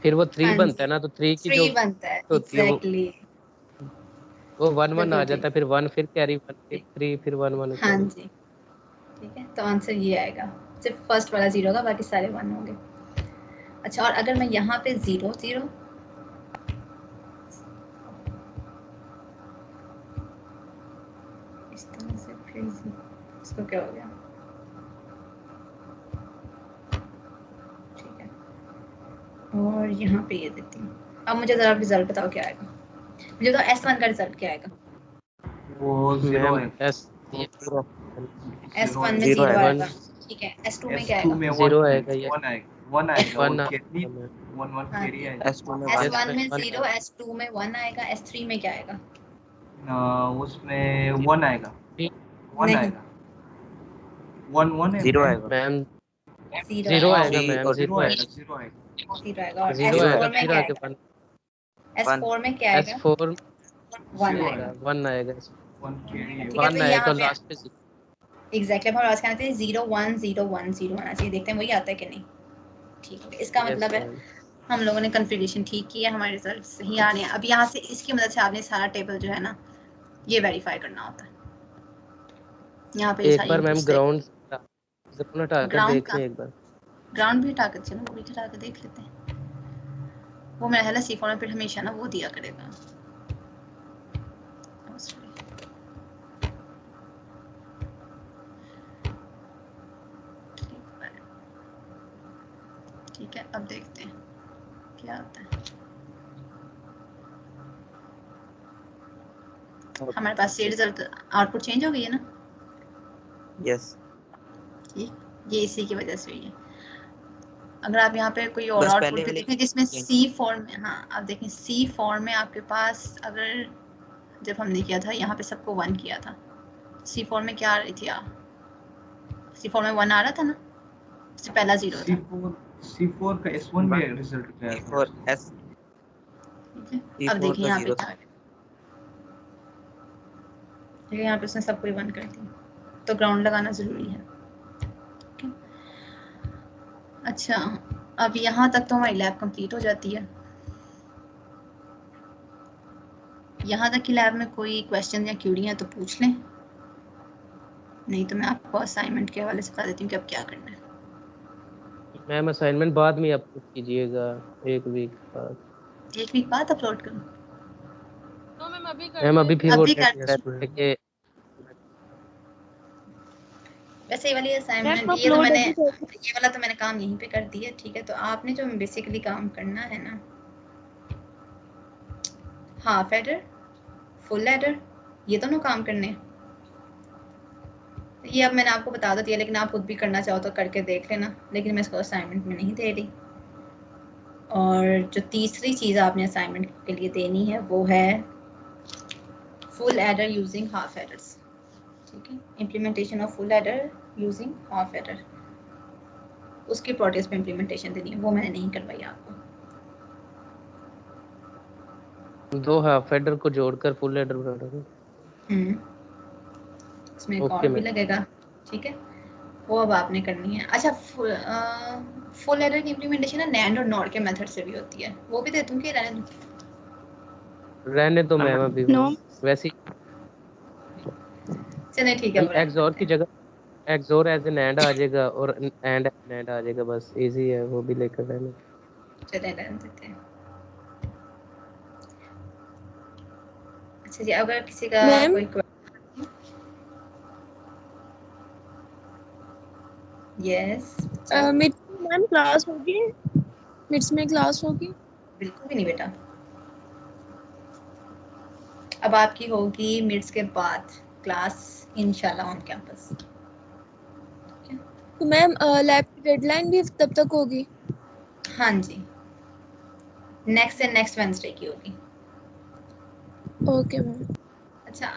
फिर वो 3 हाँ बनता जी, है ना, तो 3 की 3 जो बनता है होती है एग्जैक्टली। वो 1 1 आ बिल्कुल जाता है, ठीक। फिर 1 फिर कैरी 1 फिर ठीक। 3 फिर 1 1 हाँ कैरी। जी ठीक है, तो आंसर ये आएगा, सिर्फ फर्स्ट वाला 0 होगा, बाकी सारे 1 होंगे। अच्छा, और अगर मैं यहाँ पे 0 0 इस तरह से, फिर इसको क्या हो गया, ठीक है, और यहाँ पे ये देती हूँ। अब मुझे ज़रा रिजल्ट बताओ क्या आएगा, मुझे तो S1 का रिजल्ट क्या आएगा। वो 0 है। S1 में 0 0 आएगा। आएगा, ठीक है। S2 में क्या S2 आएगा। में 0 आएगा, 1 आएगा, 1 आएगा, और 1 कैरी 1 कैरी आएगा। S2 में S1 में 1 0, S2 में 1 आएगा, S3 में क्या आएगा। उसमें 1 आएगा, 1 नहीं, आएगा, 1 है 0 आएगा। मैम 0 0 आएगा, आएगा मैम, 0 आएगा, 0 आएगा। 0 आएगा। और 0 S4 आएगा, में फिर क्या आगे आएगा। 1 S4 में क्या आएगा। S4 1 आएगा, 1 आएगा, 1 कैरी है। ठीक है। 1 तो आएगा यहाँ और पे लास्ट पे एग्जैक्टली हमारे पास कहते हैं 0 1 0 1 0 आना चाहिए, देखते हैं वही आता है कि नहीं। ठीक है, इसका मतलब है हम लोगों ने कन्फिगरेशन ठीक किया, हमारे रिजल्ट सही आ रहे हैं। अब यहाँ से इसकी मदद से आपने सारा टेबल जो है ना ये वेरीफाई करना होता है। यहाँ पे एक बार मैम ग्राउंड जरूर हटा कर ग्राउंड देख का लें एक बार। ग्राउंड भी हटा कर, चलो वो भी हटा कर देख लेते हैं। वो मेरा है ना C फॉर्मेट हमेशा ना वो दिया करेगा। ठीक है, अब देखते हैं क्या आता है। हमारे पास ये रिजल्ट आउटपुट चेंज हो गई है ना। यस, ठीक, ये इसी की वजह से हुई है। अगर आप यहाँ पे कोई और बस आउटपुट पहले भी वाले देखें जिसमें C फॉर्म में, हाँ अब देखें C फॉर्म में आपके पास, अगर जब हमने किया था यहाँ पे सबको 1 किया था, C फॉर्म में क्या आ रही थी C फॉर्म में 1 आ रहा था ना, उससे पहला 0 था। C4 का S1 में रिजल्ट क्या है। C4 S ठीक है, अब C4 देखिए का यहाँ पे 0 क्या, ठीक है, यहाँ पे उसने सब कोई 1 कर दिया, तो ग्राउंड लगाना ज़रूरी है। अच्छा, अब यहाँ तक तो हमारी लैब कंप्लीट हो जाती है। यहाँ तक की लैब में कोई क्वेश्चन या क्यूरी है तो पूछ लें, नहीं तो मैं आपको असाइनमेंट के हवाले से बता देती हूँ कि अब क्या करना है। मैम असाइनमेंट बाद में अपलोड कीजिएगा, 1 वीक बाद। 1 वीक बाद अपलोड करूँ। तो मैम अभी कर मैम अभी फिर वो कर वैसे ये वाली असाइनमेंट, ये वाला तो मैंने काम यहीं पे कर दिया। ठीक है, तो आपने जो बेसिकली काम करना है ना, हाफ एडर, फुल एडर, ये दोनों काम करने हैं। ये अब मैंने आपको बता दिया, लेकिन आप खुद भी करना चाहो तो करके देख लेना, लेकिन मैं इसको असाइनमेंट में नहीं दे रही। और जो तीसरी चीज़ आपने असाइनमेंट के लिए देनी है वो है full adder using half aiders. ठीक है, implementation of full adder using half adder, उसकी प्रोटेस पे इम्प्लीमेंटेशन देनी है, वो मैंने नहीं करवाई आपको। 2 हाफ एडर को जोड़कर फुल एडर बना दोगे। इसमें एक और भी लगेगा। ठीक है, वो अब आपने करनी है। अच्छा, फुल एडर की इम्प्लीमेंटेशन ना नैंड और नॉर के मेथड से भी होती है, वो भी दे दूं कि रहने तो मैम अभी वैसे चले, ठीक है, एक्सओर की जगह एक्सओर एज एन एंड आ जाएगा और एंड आ जाएगा, बस इजी है, वो भी लेकर रहने। चले रहने देते हैं। अच्छा जी, अगर किसी का कोई यस मैम क्लास होगी, मिड्स में क्लास होगी? बिल्कुल भी नहीं बेटा, अब आपकी होगी मिड्स के बाद क्लास इंशाल्लाह ऑन कैंपस। तो मैम लैब की डेडलाइन भी तब तक होगी? हाँ जी, नेक्स्ट वेडनेसडे की होगी। Okay ma'am. अच्छा,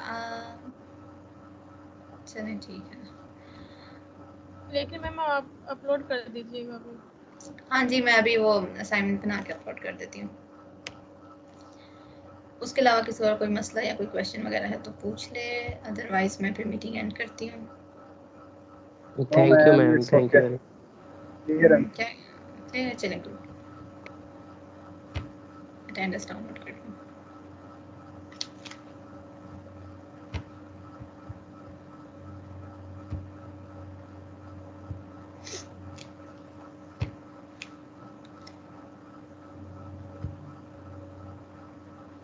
चलें ठीक है, लेकिन मैम आप अपलोड कर दीजिएगा वो। हाँ जी, मैं अभी वो असाइनमेंट बना के अपलोड कर देती हूँ। उसके अलावा किसी और कोई मसला या कोई क्वेश्चन वगैरह है तो पूछ ले, अदरवाइज मैं फिर मीटिंग एंड करती हूँ। Thank you ma'am, thank you. चलें। अटेंडेंस डाउनलोड कर लूँ।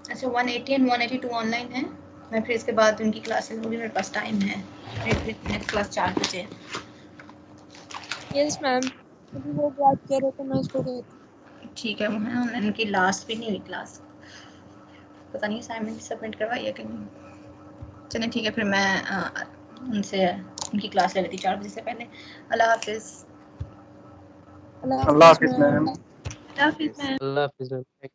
अच्छा 180 एंड 182 ऑनलाइन है। मैं फिर इसके बाद उनकी क्लासेस होगी, मेरे पास टाइम है। नेक्स्ट क्लास 4 बजे। यस मैम, अभी वो बात कर रहे थे, मैं उसको कहती। ठीक है, वो है ऑनलाइन, उनकी लास्ट भी नहीं हुई क्लास, पता नहीं असाइनमेंट सबमिट करवाई है कि नहीं। चलिए ठीक है, फिर मैं उनसे उनकी क्लास ले लेती 4 बजे से पहले। अल्लाह हाफिज़। अल्लाह हाफिज़ मैम। अल्लाह हाफिज़ मैम। अल्लाह हाफिज़ मैम।